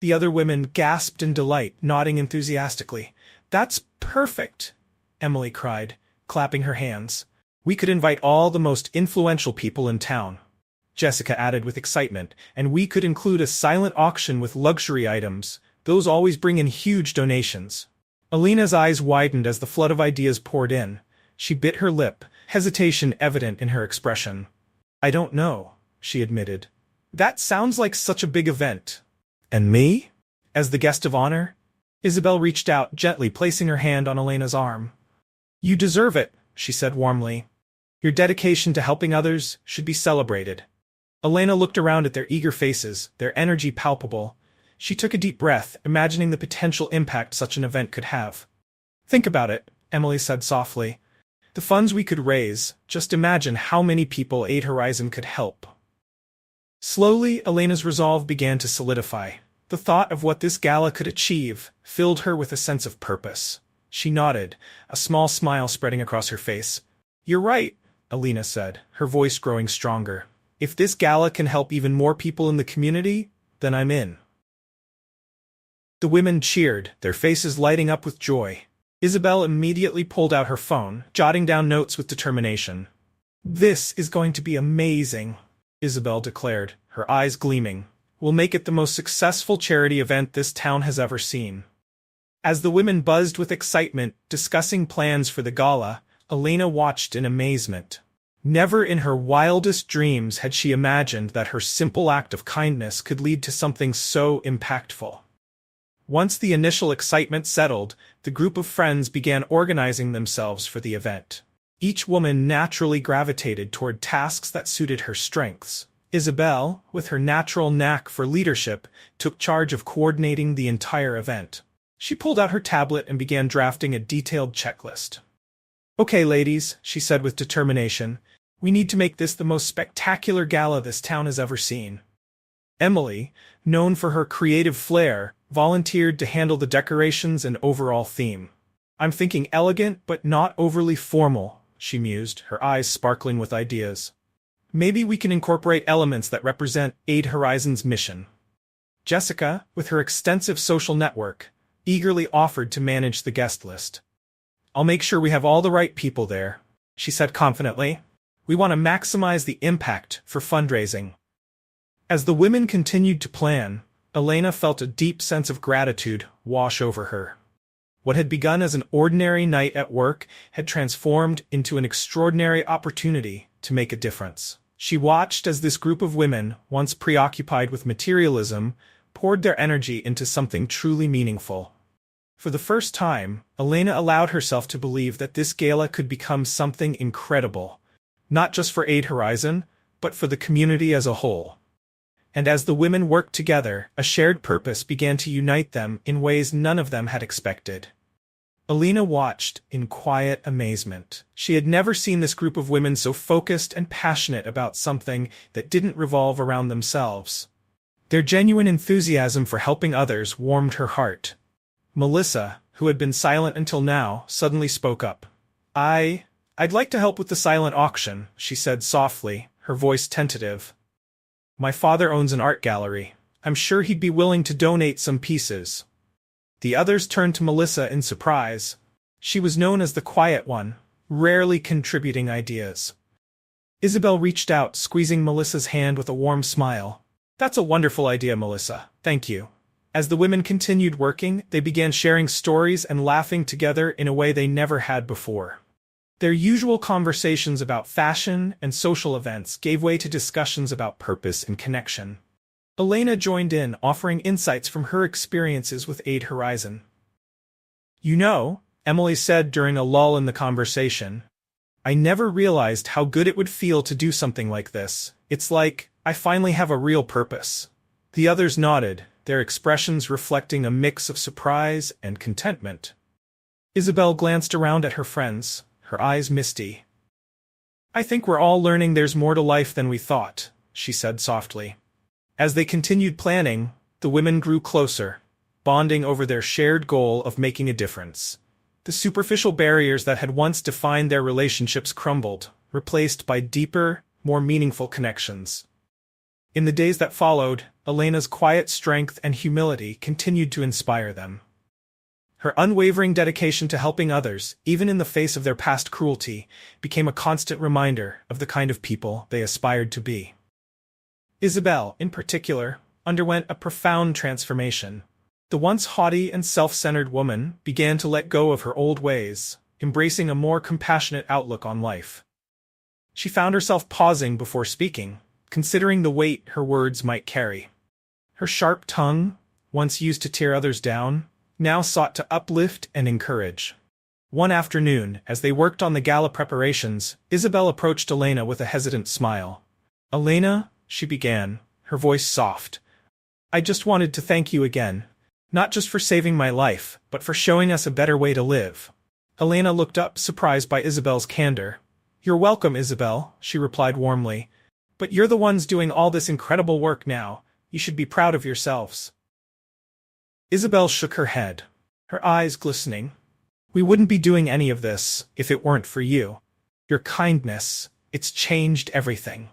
Speaker 1: The other women gasped in delight, nodding enthusiastically. "That's perfect," Emily cried, clapping her hands. "We could invite all the most influential people in town," Jessica added with excitement, "and we could include a silent auction with luxury items. Those always bring in huge donations." Elena's eyes widened as the flood of ideas poured in. She bit her lip, hesitation evident in her expression. "I don't know," she admitted. "That sounds like such a big event." "And me? As the guest of honor?" Isabel reached out, gently placing her hand on Elena's arm. "You deserve it," she said warmly. "Your dedication to helping others should be celebrated." Elena looked around at their eager faces, their energy palpable. She took a deep breath, imagining the potential impact such an event could have. "Think about it," Emily said softly. "The funds we could raise, just imagine how many people Aid Horizon could help." Slowly, Elena's resolve began to solidify. The thought of what this gala could achieve filled her with a sense of purpose. She nodded, a small smile spreading across her face. "You're right," Elena said, her voice growing stronger. "If this gala can help even more people in the community, then I'm in." The women cheered, their faces lighting up with joy. Isabel immediately pulled out her phone, jotting down notes with determination. "This is going to be amazing," Isabel declared, her eyes gleaming. "We'll make it the most successful charity event this town has ever seen." As the women buzzed with excitement, discussing plans for the gala, Elena watched in amazement. Never in her wildest dreams had she imagined that her simple act of kindness could lead to something so impactful. Once the initial excitement settled, the group of friends began organizing themselves for the event. Each woman naturally gravitated toward tasks that suited her strengths. Isabel, with her natural knack for leadership, took charge of coordinating the entire event. She pulled out her tablet and began drafting a detailed checklist. "Okay, ladies," she said with determination, "we need to make this the most spectacular gala this town has ever seen." Emily, known for her creative flair, volunteered to handle the decorations and overall theme. "I'm thinking elegant but not overly formal," she mused, her eyes sparkling with ideas. "Maybe we can incorporate elements that represent Aid Horizon's mission." Jessica, with her extensive social network, eagerly offered to manage the guest list. "I'll make sure we have all the right people there," she said confidently. "We want to maximize the impact for fundraising." As the women continued to plan, Elena felt a deep sense of gratitude wash over her. What had begun as an ordinary night at work had transformed into an extraordinary opportunity to make a difference. She watched as this group of women, once preoccupied with materialism, poured their energy into something truly meaningful. For the first time, Elena allowed herself to believe that this gala could become something incredible, not just for Aid Horizon, but for the community as a whole. And as the women worked together, a shared purpose began to unite them in ways none of them had expected. Elena watched in quiet amazement. She had never seen this group of women so focused and passionate about something that didn't revolve around themselves. Their genuine enthusiasm for helping others warmed her heart. Melissa, who had been silent until now, suddenly spoke up. I'd like to help with the silent auction," she said softly, her voice tentative. "My father owns an art gallery. I'm sure he'd be willing to donate some pieces." The others turned to Melissa in surprise. She was known as the quiet one, rarely contributing ideas. Isabel reached out, squeezing Melissa's hand with a warm smile. "That's a wonderful idea, Melissa. Thank you." As the women continued working, they began sharing stories and laughing together in a way they never had before. Their usual conversations about fashion and social events gave way to discussions about purpose and connection. Elena joined in, offering insights from her experiences with Aid Horizon. "You know," Emily said during a lull in the conversation, "I never realized how good it would feel to do something like this. It's like I finally have a real purpose." The others nodded, their expressions reflecting a mix of surprise and contentment. Isabel glanced around at her friends, her eyes misty. "I think we're all learning there's more to life than we thought," she said softly. As they continued planning, the women grew closer, bonding over their shared goal of making a difference. The superficial barriers that had once defined their relationships crumbled, replaced by deeper, more meaningful connections. In the days that followed, Elena's quiet strength and humility continued to inspire them. Her unwavering dedication to helping others, even in the face of their past cruelty, became a constant reminder of the kind of people they aspired to be. Isabel, in particular, underwent a profound transformation. The once haughty and self-centered woman began to let go of her old ways, embracing a more compassionate outlook on life. She found herself pausing before speaking, considering the weight her words might carry. Her sharp tongue, once used to tear others down, now sought to uplift and encourage. One afternoon, as they worked on the gala preparations, Isabel approached Elena with a hesitant smile. "Elena," she began, her voice soft, "I just wanted to thank you again, not just for saving my life, but for showing us a better way to live." Elena looked up, surprised by Isabel's candor. "You're welcome, Isabel," she replied warmly. "But you're the ones doing all this incredible work now. You should be proud of yourselves." Isabel shook her head, her eyes glistening. "We wouldn't be doing any of this if it weren't for you. Your kindness, it's changed everything."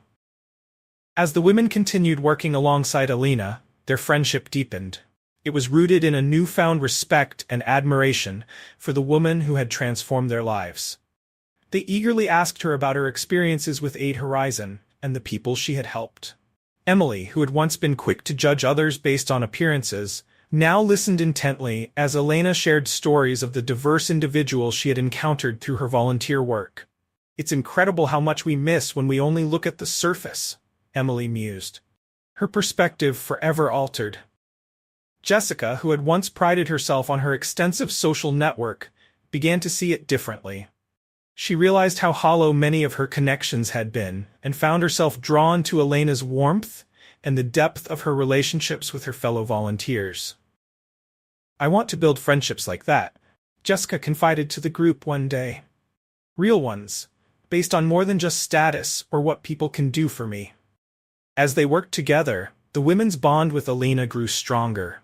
Speaker 1: As the women continued working alongside Elena, their friendship deepened. It was rooted in a newfound respect and admiration for the woman who had transformed their lives. They eagerly asked her about her experiences with Aid Horizon and the people she had helped. Emily, who had once been quick to judge others based on appearances, now listened intently as Elena shared stories of the diverse individuals she had encountered through her volunteer work. It's incredible how much we miss when we only look at the surface, Emily mused. Her perspective forever altered. Jessica, who had once prided herself on her extensive social network, began to see it differently. She realized how hollow many of her connections had been, and found herself drawn to Elena's warmth and the depth of her relationships with her fellow volunteers. "I want to build friendships like that," Jessica confided to the group one day. "Real ones, based on more than just status or what people can do for me." As they worked together, the women's bond with Elena grew stronger.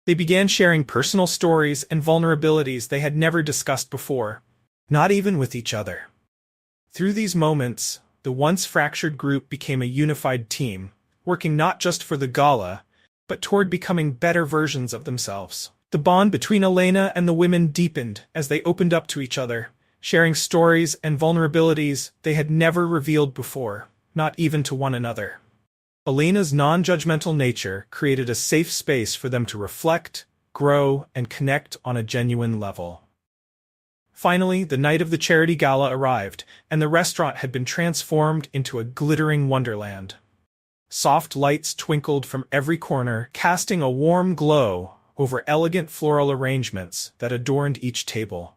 Speaker 1: They began sharing personal stories and vulnerabilities they had never discussed before, not even with each other. Through these moments, the once fractured group became a unified team, working not just for the gala, but toward becoming better versions of themselves. The bond between Elena and the women deepened as they opened up to each other, sharing stories and vulnerabilities they had never revealed before, not even to one another. Elena's non-judgmental nature created a safe space for them to reflect, grow, and connect on a genuine level. Finally, the night of the charity gala arrived, and the restaurant had been transformed into a glittering wonderland. Soft lights twinkled from every corner, casting a warm glow over elegant floral arrangements that adorned each table.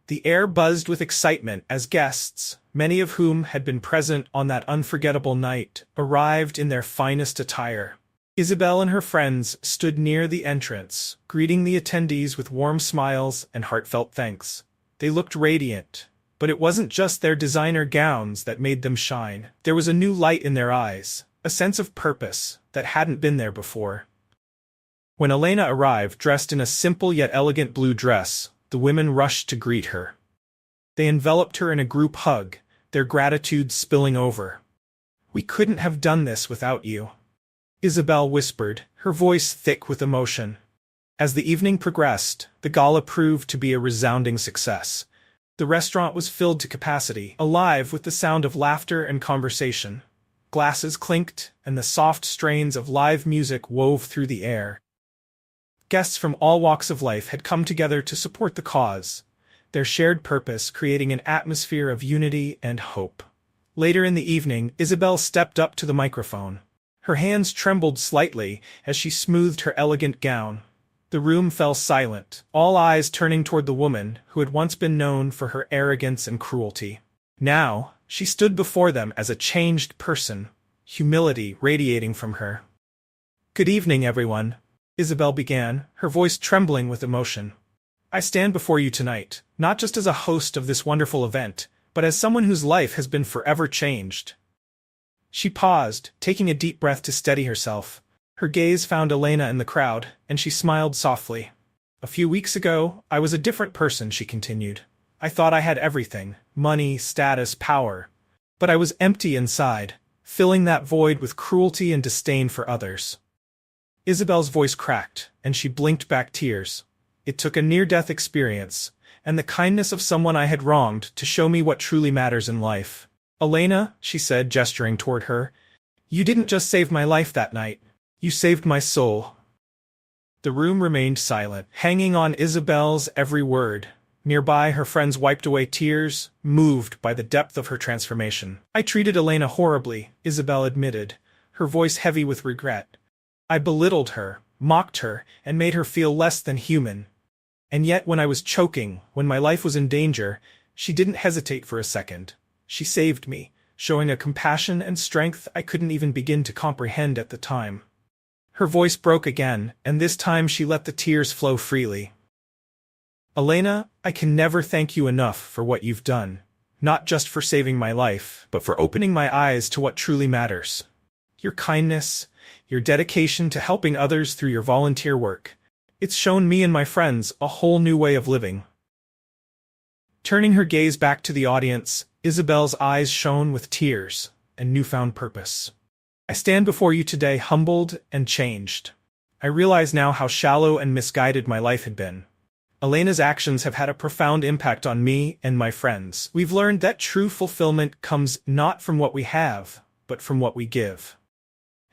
Speaker 1: The air buzzed with excitement as guests, many of whom had been present on that unforgettable night, arrived in their finest attire. Isabel and her friends stood near the entrance, greeting the attendees with warm smiles and heartfelt thanks. They looked radiant, but it wasn't just their designer gowns that made them shine. There was a new light in their eyes, a sense of purpose that hadn't been there before. When Elena arrived dressed in a simple yet elegant blue dress, the women rushed to greet her. They enveloped her in a group hug, their gratitude spilling over. "We couldn't have done this without you," Isabel whispered, her voice thick with emotion. As the evening progressed, the gala proved to be a resounding success. The restaurant was filled to capacity, alive with the sound of laughter and conversation. Glasses clinked, and the soft strains of live music wove through the air. Guests from all walks of life had come together to support the cause, their shared purpose creating an atmosphere of unity and hope. Later in the evening, Isabel stepped up to the microphone. Her hands trembled slightly as she smoothed her elegant gown. The room fell silent, all eyes turning toward the woman who had once been known for her arrogance and cruelty. Now, she stood before them as a changed person, humility radiating from her. "Good evening, everyone," Isabel began, her voice trembling with emotion. "I stand before you tonight, not just as a host of this wonderful event, but as someone whose life has been forever changed." She paused, taking a deep breath to steady herself. Her gaze found Elena in the crowd, and she smiled softly. "A few weeks ago, I was a different person," she continued. "I thought I had everything, money, status, power. But I was empty inside, filling that void with cruelty and disdain for others." Isabel's voice cracked, and she blinked back tears. "It took a near-death experience, and the kindness of someone I had wronged to show me what truly matters in life. Elena," she said, gesturing toward her, "you didn't just save my life that night. You saved my soul." The room remained silent, hanging on Isabel's every word. Nearby, her friends wiped away tears, moved by the depth of her transformation. "I treated Elena horribly," Isabel admitted, her voice heavy with regret. "I belittled her, mocked her, and made her feel less than human. And yet when I was choking, when my life was in danger, she didn't hesitate for a second. She saved me, showing a compassion and strength I couldn't even begin to comprehend at the time." Her voice broke again, and this time she let the tears flow freely. "Elena, I can never thank you enough for what you've done, not just for saving my life, but for opening my eyes to what truly matters. Your kindness, your dedication to helping others through your volunteer work. It's shown me and my friends a whole new way of living." Turning her gaze back to the audience, Isabel's eyes shone with tears and newfound purpose. "I stand before you today humbled and changed. I realize now how shallow and misguided my life had been. Elena's actions have had a profound impact on me and my friends. We've learned that true fulfillment comes not from what we have, but from what we give."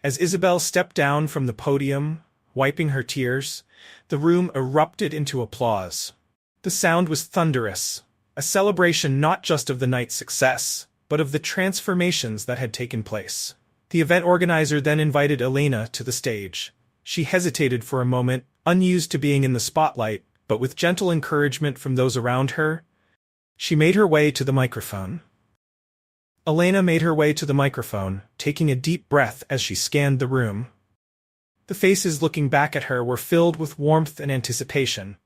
Speaker 1: As Isabel stepped down from the podium, wiping her tears, the room erupted into applause. The sound was thunderous, a celebration not just of the night's success, but of the transformations that had taken place. The event organizer then invited Elena to the stage. She hesitated for a moment, unused to being in the spotlight, but with gentle encouragement from those around her, she made her way to the microphone. Elena made her way to the microphone, taking a deep breath as she scanned the room. The faces looking back at her were filled with warmth and anticipation,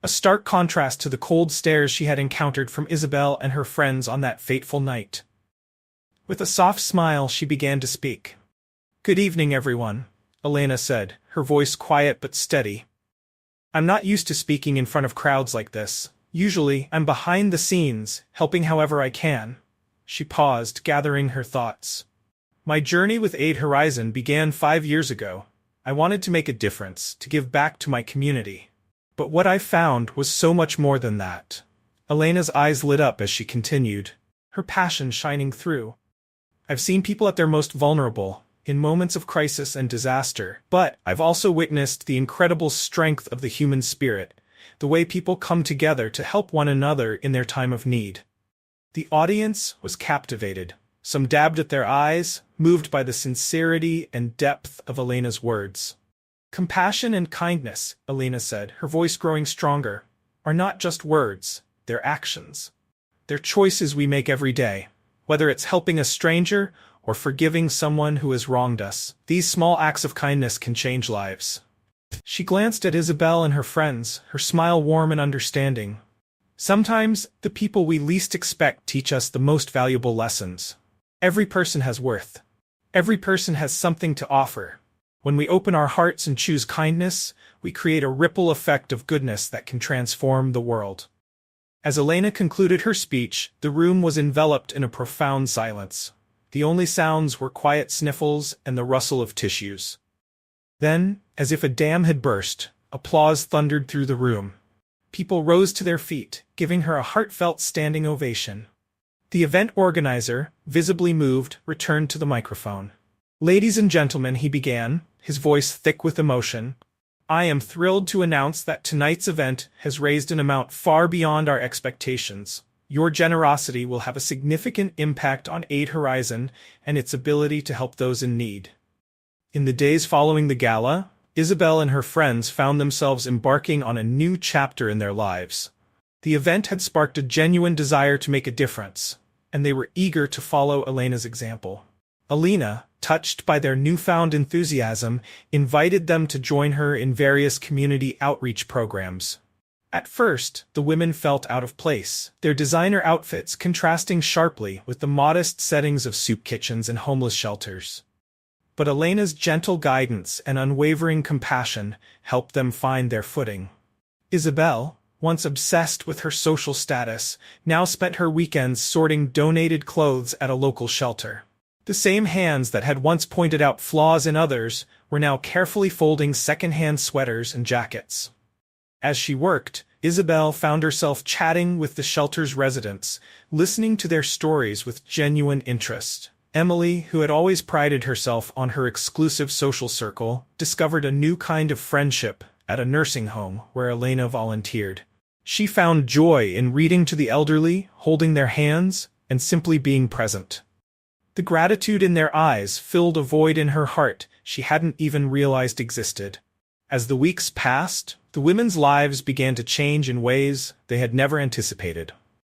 Speaker 1: a stark contrast to the cold stares she had encountered from Isabel and her friends on that fateful night. With a soft smile, she began to speak. "Good evening, everyone," Elena said, her voice quiet but steady. "I'm not used to speaking in front of crowds like this. Usually, I'm behind the scenes, helping however I can." She paused, gathering her thoughts. "My journey with Aid Horizon began 5 years ago. I wanted to make a difference, to give back to my community. But what I found was so much more than that." Elena's eyes lit up as she continued, her passion shining through. "I've seen people at their most vulnerable, in moments of crisis and disaster, but I've also witnessed the incredible strength of the human spirit, the way people come together to help one another in their time of need." The audience was captivated. Some dabbed at their eyes, moved by the sincerity and depth of Elena's words. "Compassion and kindness," Elena said, her voice growing stronger, "are not just words, they're actions. They're choices we make every day. Whether it's helping a stranger or forgiving someone who has wronged us, these small acts of kindness can change lives." She glanced at Isabel and her friends, her smile warm and understanding. "Sometimes, the people we least expect teach us the most valuable lessons. Every person has worth. Every person has something to offer. When we open our hearts and choose kindness, we create a ripple effect of goodness that can transform the world." As Elena concluded her speech, the room was enveloped in a profound silence. The only sounds were quiet sniffles and the rustle of tissues. Then, as if a dam had burst, applause thundered through the room. People rose to their feet, giving her a heartfelt standing ovation. The event organizer, visibly moved, returned to the microphone. "Ladies and gentlemen," he began, his voice thick with emotion, "I am thrilled to announce that tonight's event has raised an amount far beyond our expectations. Your generosity will have a significant impact on Aid Horizon and its ability to help those in need." In the days following the gala, Isabel and her friends found themselves embarking on a new chapter in their lives. The event had sparked a genuine desire to make a difference, and they were eager to follow Elena's example. Elena, touched by their newfound enthusiasm, invited them to join her in various community outreach programs. At first, the women felt out of place, their designer outfits contrasting sharply with the modest settings of soup kitchens and homeless shelters. But Elena's gentle guidance and unwavering compassion helped them find their footing. Isabel, once obsessed with her social status, now spent her weekends sorting donated clothes at a local shelter. The same hands that had once pointed out flaws in others were now carefully folding second-hand sweaters and jackets. As she worked, Isabel found herself chatting with the shelter's residents, listening to their stories with genuine interest. Emily, who had always prided herself on her exclusive social circle, discovered a new kind of friendship at a nursing home where Elena volunteered. She found joy in reading to the elderly, holding their hands, and simply being present. The gratitude in their eyes filled a void in her heart she hadn't even realized existed. As the weeks passed, the women's lives began to change in ways they had never anticipated.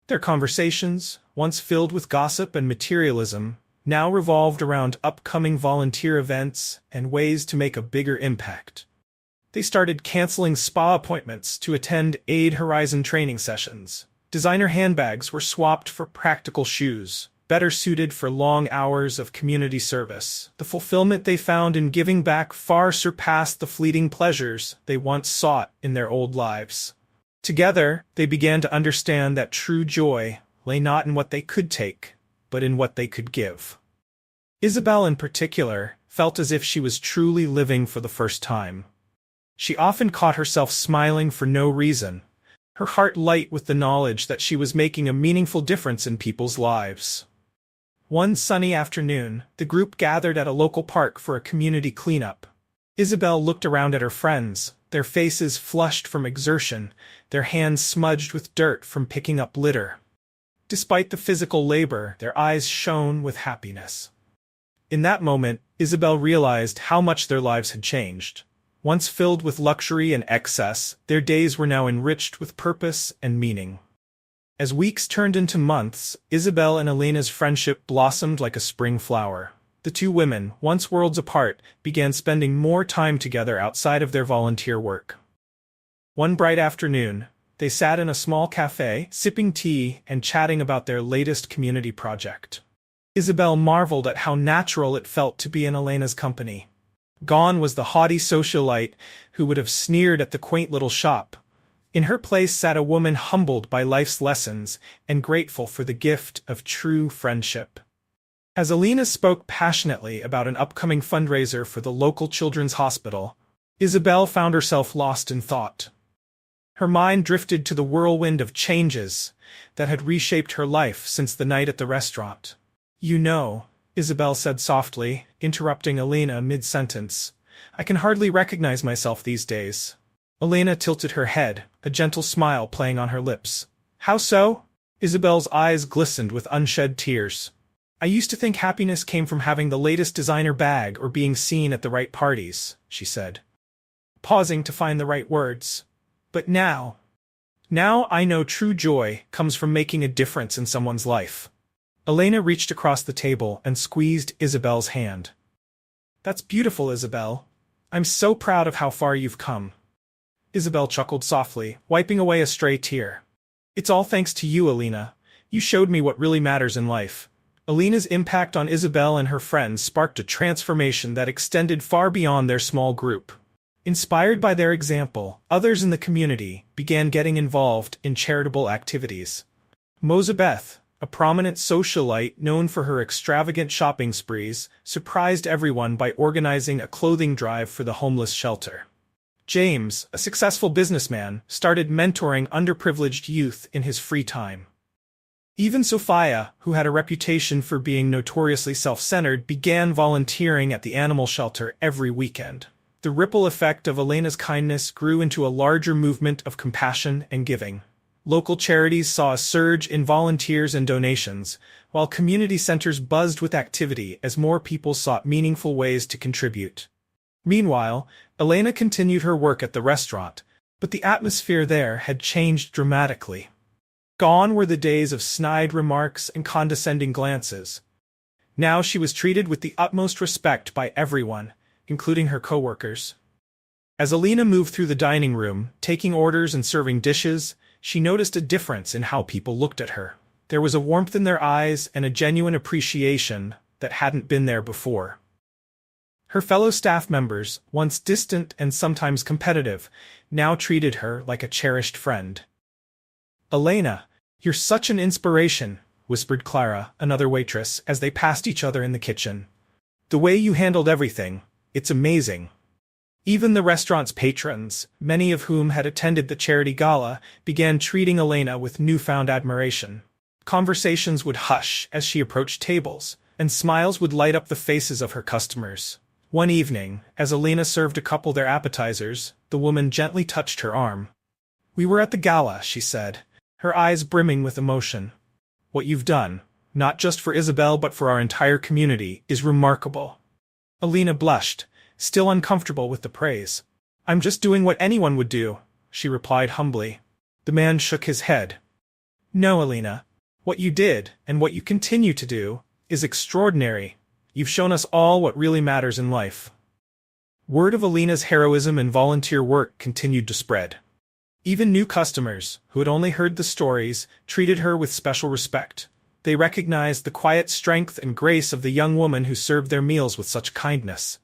Speaker 1: Their conversations, once filled with gossip and materialism, now revolved around upcoming volunteer events and ways to make a bigger impact. They started canceling spa appointments to attend Aid Horizon training sessions. Designer handbags were swapped for practical shoes, better suited for long hours of community service. The fulfillment they found in giving back far surpassed the fleeting pleasures they once sought in their old lives. Together, they began to understand that true joy lay not in what they could take, but in what they could give. Isabel, in particular, felt as if she was truly living for the first time. She often caught herself smiling for no reason, her heart light with the knowledge that she was making a meaningful difference in people's lives. One sunny afternoon, the group gathered at a local park for a community cleanup. Isabel looked around at her friends, their faces flushed from exertion, their hands smudged with dirt from picking up litter. Despite the physical labor, their eyes shone with happiness. In that moment, Isabel realized how much their lives had changed. Once filled with luxury and excess, their days were now enriched with purpose and meaning. As weeks turned into months, Isabel and Elena's friendship blossomed like a spring flower. The two women, once worlds apart, began spending more time together outside of their volunteer work. One bright afternoon, they sat in a small cafe, sipping tea and chatting about their latest community project. Isabel marveled at how natural it felt to be in Elena's company. Gone was the haughty socialite who would have sneered at the quaint little shop. In her place sat a woman humbled by life's lessons and grateful for the gift of true friendship. As Elena spoke passionately about an upcoming fundraiser for the local children's hospital, Isabel found herself lost in thought. Her mind drifted to the whirlwind of changes that had reshaped her life since the night at the restaurant. "You know," Isabel said softly, interrupting Elena mid-sentence, "I can hardly recognize myself these days." Elena tilted her head, a gentle smile playing on her lips. "How so?" Isabel's eyes glistened with unshed tears. "I used to think happiness came from having the latest designer bag or being seen at the right parties," she said, pausing to find the right words. "But now I know true joy comes from making a difference in someone's life." Elena reached across the table and squeezed Isabel's hand. "That's beautiful, Isabel. I'm so proud of how far you've come." Isabel chuckled softly, wiping away a stray tear. "It's all thanks to you, Elena. You showed me what really matters in life." Elena's impact on Isabel and her friends sparked a transformation that extended far beyond their small group. Inspired by their example, others in the community began getting involved in charitable activities. Mosabeth, a prominent socialite known for her extravagant shopping sprees, surprised everyone by organizing a clothing drive for the homeless shelter. James, a successful businessman, started mentoring underprivileged youth in his free time. Even Sophia, who had a reputation for being notoriously self-centered, began volunteering at the animal shelter every weekend. The ripple effect of Elena's kindness grew into a larger movement of compassion and giving. Local charities saw a surge in volunteers and donations, while community centers buzzed with activity as more people sought meaningful ways to contribute. Meanwhile, Elena continued her work at the restaurant, but the atmosphere there had changed dramatically. Gone were the days of snide remarks and condescending glances. Now she was treated with the utmost respect by everyone, including her coworkers. As Elena moved through the dining room, taking orders and serving dishes, she noticed a difference in how people looked at her. There was a warmth in their eyes and a genuine appreciation that hadn't been there before. Her fellow staff members, once distant and sometimes competitive, now treated her like a cherished friend. "Elena, you're such an inspiration," whispered Clara, another waitress, as they passed each other in the kitchen. "The way you handled everything, it's amazing." Even the restaurant's patrons, many of whom had attended the charity gala, began treating Elena with newfound admiration. Conversations would hush as she approached tables, and smiles would light up the faces of her customers. One evening, as Elena served a couple their appetizers, the woman gently touched her arm. "We were at the gala," she said, her eyes brimming with emotion. "What you've done, not just for Isabel but for our entire community, is remarkable." Elena blushed, still uncomfortable with the praise. "I'm just doing what anyone would do," she replied humbly. The man shook his head. "No, Elena. What you did, and what you continue to do, is extraordinary. You've shown us all what really matters in life." Word of Elena's heroism and volunteer work continued to spread. Even new customers, who had only heard the stories, treated her with special respect. They recognized the quiet strength and grace of the young woman who served their meals with such kindness.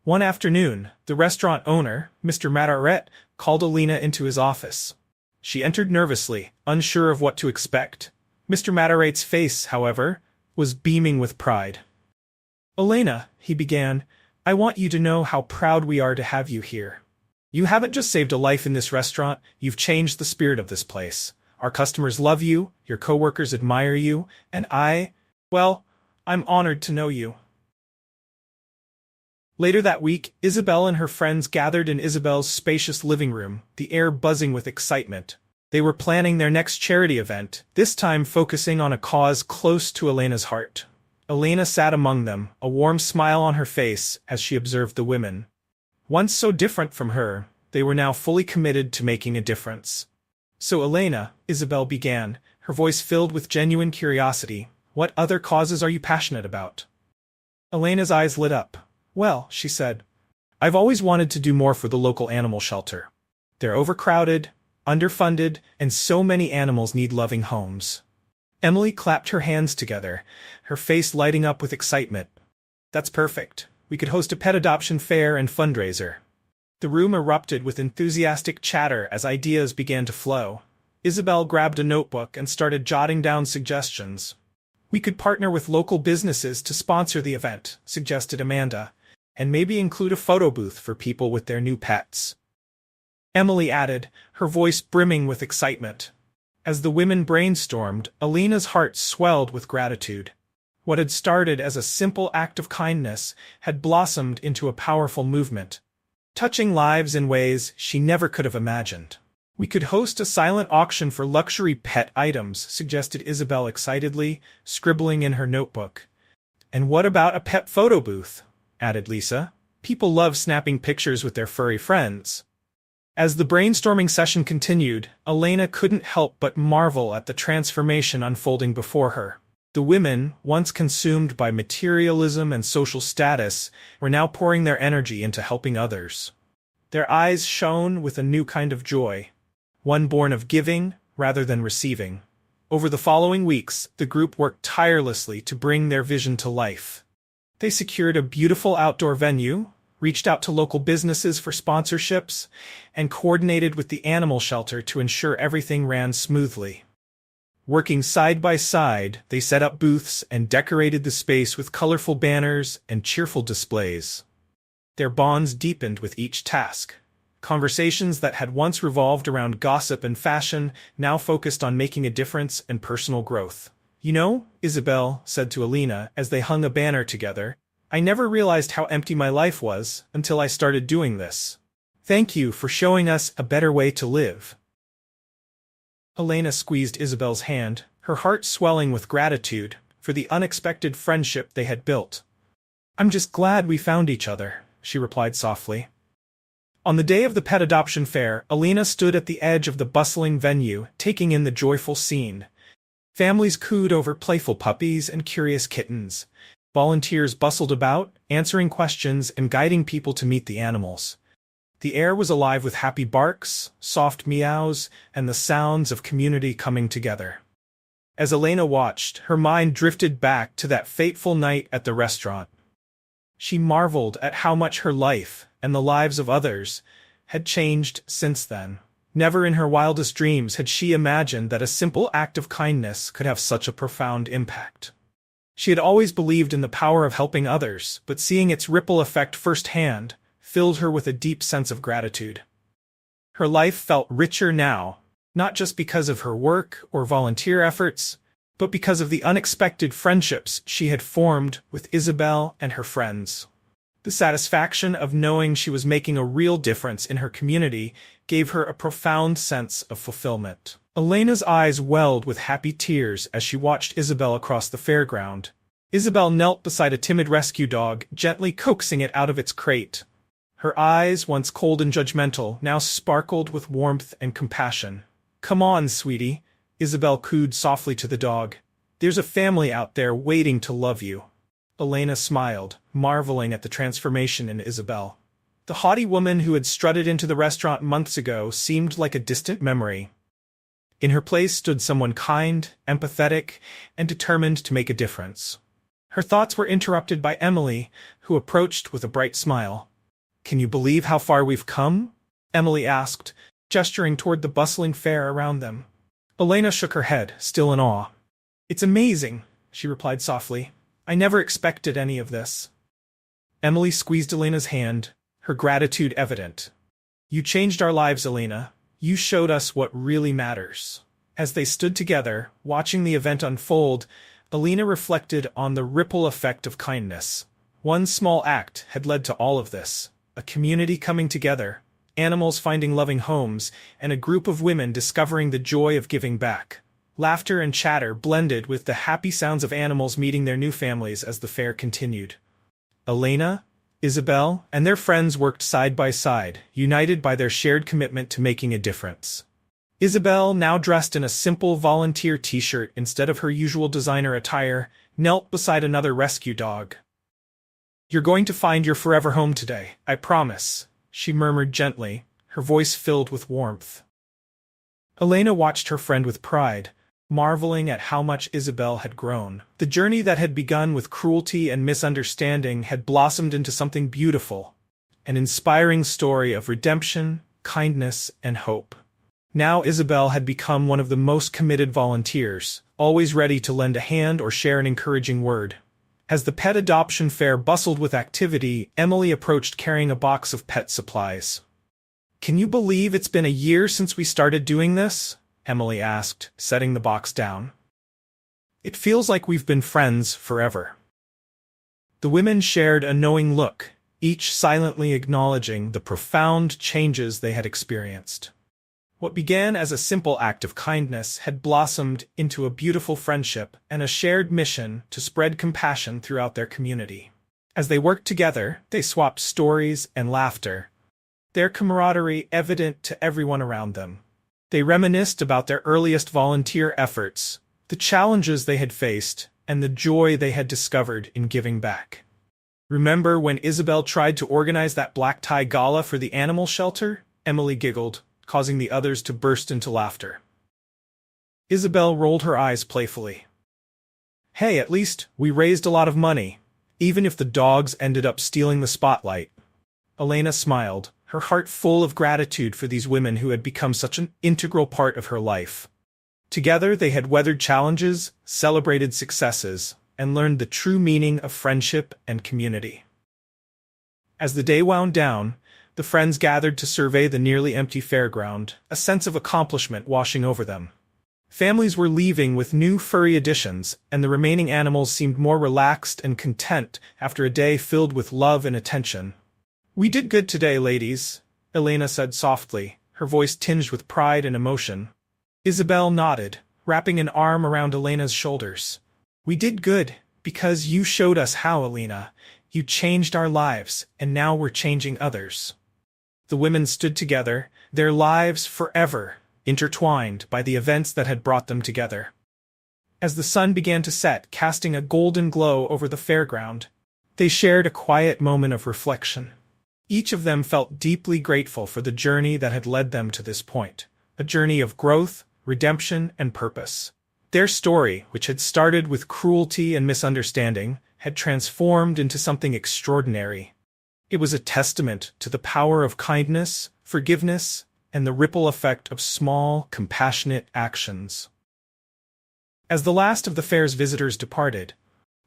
Speaker 1: One afternoon, the restaurant owner, Mr. Mataret, called Elena into his office. She entered nervously, unsure of what to expect. Mr. Mataret's face, however, was beaming with pride. "Elena," he began, "I want you to know how proud we are to have you here. You haven't just saved a life in this restaurant, you've changed the spirit of this place. Our customers love you, your coworkers admire you, and I'm honored to know you." Later that week, Isabel and her friends gathered in Isabel's spacious living room, the air buzzing with excitement. They were planning their next charity event, this time focusing on a cause close to Elena's heart. Elena sat among them, a warm smile on her face as she observed the women. Once so different from her, they were now fully committed to making a difference. So Elena, Isabel began, her voice filled with genuine curiosity, what other causes are you passionate about? Elena's eyes lit up. Well, she said, I've always wanted to do more for the local animal shelter. They're overcrowded, underfunded, and so many animals need loving homes. Emily clapped her hands together, her face lighting up with excitement. That's perfect. We could host a pet adoption fair and fundraiser. The room erupted with enthusiastic chatter as ideas began to flow. Isabel grabbed a notebook and started jotting down suggestions. We could partner with local businesses to sponsor the event, suggested Amanda, and maybe include a photo booth for people with their new pets. Emily added, her voice brimming with excitement. As the women brainstormed, Elena's heart swelled with gratitude. What had started as a simple act of kindness had blossomed into a powerful movement, touching lives in ways she never could have imagined. We could host a silent auction for luxury pet items, suggested Isabel excitedly, scribbling in her notebook. And what about a pet photo booth? Added Lisa. People love snapping pictures with their furry friends. As the brainstorming session continued, Elena couldn't help but marvel at the transformation unfolding before her. The women, once consumed by materialism and social status, were now pouring their energy into helping others. Their eyes shone with a new kind of joy, one born of giving rather than receiving. Over the following weeks, the group worked tirelessly to bring their vision to life. They secured a beautiful outdoor venue, reached out to local businesses for sponsorships, and coordinated with the animal shelter to ensure everything ran smoothly. Working side by side, they set up booths and decorated the space with colorful banners and cheerful displays. Their bonds deepened with each task. Conversations that had once revolved around gossip and fashion now focused on making a difference and personal growth. You know, Isabel said to Elena as they hung a banner together, I never realized how empty my life was until I started doing this. Thank you for showing us a better way to live. Elena squeezed Isabel's hand, her heart swelling with gratitude for the unexpected friendship they had built. I'm just glad we found each other, she replied softly. On the day of the pet adoption fair, Elena stood at the edge of the bustling venue, taking in the joyful scene. Families cooed over playful puppies and curious kittens. Volunteers bustled about, answering questions and guiding people to meet the animals. The air was alive with happy barks, soft meows, and the sounds of community coming together. As Elena watched, her mind drifted back to that fateful night at the restaurant. She marveled at how much her life, and the lives of others, had changed since then. Never in her wildest dreams had she imagined that a simple act of kindness could have such a profound impact. She had always believed in the power of helping others, but seeing its ripple effect firsthand filled her with a deep sense of gratitude. Her life felt richer now, not just because of her work or volunteer efforts, but because of the unexpected friendships she had formed with Isabel and her friends. The satisfaction of knowing she was making a real difference in her community gave her a profound sense of fulfillment. Elena's eyes welled with happy tears as she watched Isabel across the fairground. Isabel knelt beside a timid rescue dog, gently coaxing it out of its crate. Her eyes, once cold and judgmental, now sparkled with warmth and compassion. Come on, sweetie, Isabel cooed softly to the dog. There's a family out there waiting to love you. Elena smiled, marveling at the transformation in Isabel. The haughty woman who had strutted into the restaurant months ago seemed like a distant memory. In her place stood someone kind, empathetic, and determined to make a difference. Her thoughts were interrupted by Emily, who approached with a bright smile. Can you believe how far we've come? Emily asked, gesturing toward the bustling fair around them. Elena shook her head, still in awe. It's amazing, she replied softly. I never expected any of this. Emily squeezed Elena's hand, her gratitude evident. You changed our lives, Elena. You showed us what really matters. As they stood together, watching the event unfold, Elena reflected on the ripple effect of kindness. One small act had led to all of this: a community coming together, animals finding loving homes, and a group of women discovering the joy of giving back. Laughter and chatter blended with the happy sounds of animals meeting their new families as the fair continued. Elena, Isabel, and their friends worked side by side, united by their shared commitment to making a difference. Isabel, now dressed in a simple volunteer t-shirt instead of her usual designer attire, knelt beside another rescue dog. "You're going to find your forever home today, I promise," she murmured gently, her voice filled with warmth. Elena watched her friend with pride, marveling at how much Isabel had grown. The journey that had begun with cruelty and misunderstanding had blossomed into something beautiful, an inspiring story of redemption, kindness, and hope. Now Isabel had become one of the most committed volunteers, always ready to lend a hand or share an encouraging word. As the pet adoption fair bustled with activity, Emily approached carrying a box of pet supplies. "Can you believe it's been a year since we started doing this?" Emily asked, setting the box down. "It feels like we've been friends forever." The women shared a knowing look, each silently acknowledging the profound changes they had experienced. What began as a simple act of kindness had blossomed into a beautiful friendship and a shared mission to spread compassion throughout their community. As they worked together, they swapped stories and laughter, their camaraderie evident to everyone around them. They reminisced about their earliest volunteer efforts, the challenges they had faced, and the joy they had discovered in giving back. "Remember when Isabel tried to organize that black tie gala for the animal shelter?" Emily giggled, causing the others to burst into laughter. Isabel rolled her eyes playfully. "Hey, at least we raised a lot of money, even if the dogs ended up stealing the spotlight." Elena smiled, her heart full of gratitude for these women who had become such an integral part of her life. Together they had weathered challenges, celebrated successes, and learned the true meaning of friendship and community. As the day wound down, the friends gathered to survey the nearly empty fairground, a sense of accomplishment washing over them. Families were leaving with new furry additions, and the remaining animals seemed more relaxed and content after a day filled with love and attention. "We did good today, ladies," Elena said softly, her voice tinged with pride and emotion. Isabel nodded, wrapping an arm around Elena's shoulders. "We did good, because you showed us how, Elena. You changed our lives, and now we're changing others." The women stood together, their lives forever intertwined by the events that had brought them together. As the sun began to set, casting a golden glow over the fairground, they shared a quiet moment of reflection. Each of them felt deeply grateful for the journey that had led them to this point, a journey of growth, redemption, and purpose. Their story, which had started with cruelty and misunderstanding, had transformed into something extraordinary. It was a testament to the power of kindness, forgiveness, and the ripple effect of small, compassionate actions. As the last of the fair's visitors departed,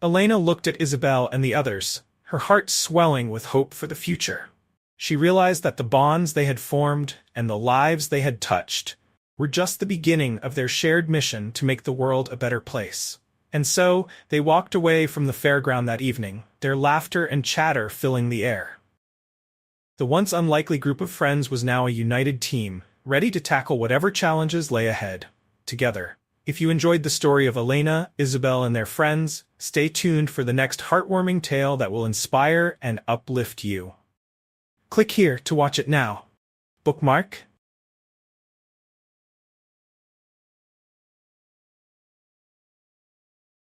Speaker 1: Elena looked at Isabel and the others, her heart swelling with hope for the future. She realized that the bonds they had formed and the lives they had touched were just the beginning of their shared mission to make the world a better place. And so, they walked away from the fairground that evening, their laughter and chatter filling the air. The once unlikely group of friends was now a united team, ready to tackle whatever challenges lay ahead, together. If you enjoyed the story of Elena, Isabel, and their friends, stay tuned for the next heartwarming tale that will inspire and uplift you. Click here to watch it now. Bookmark.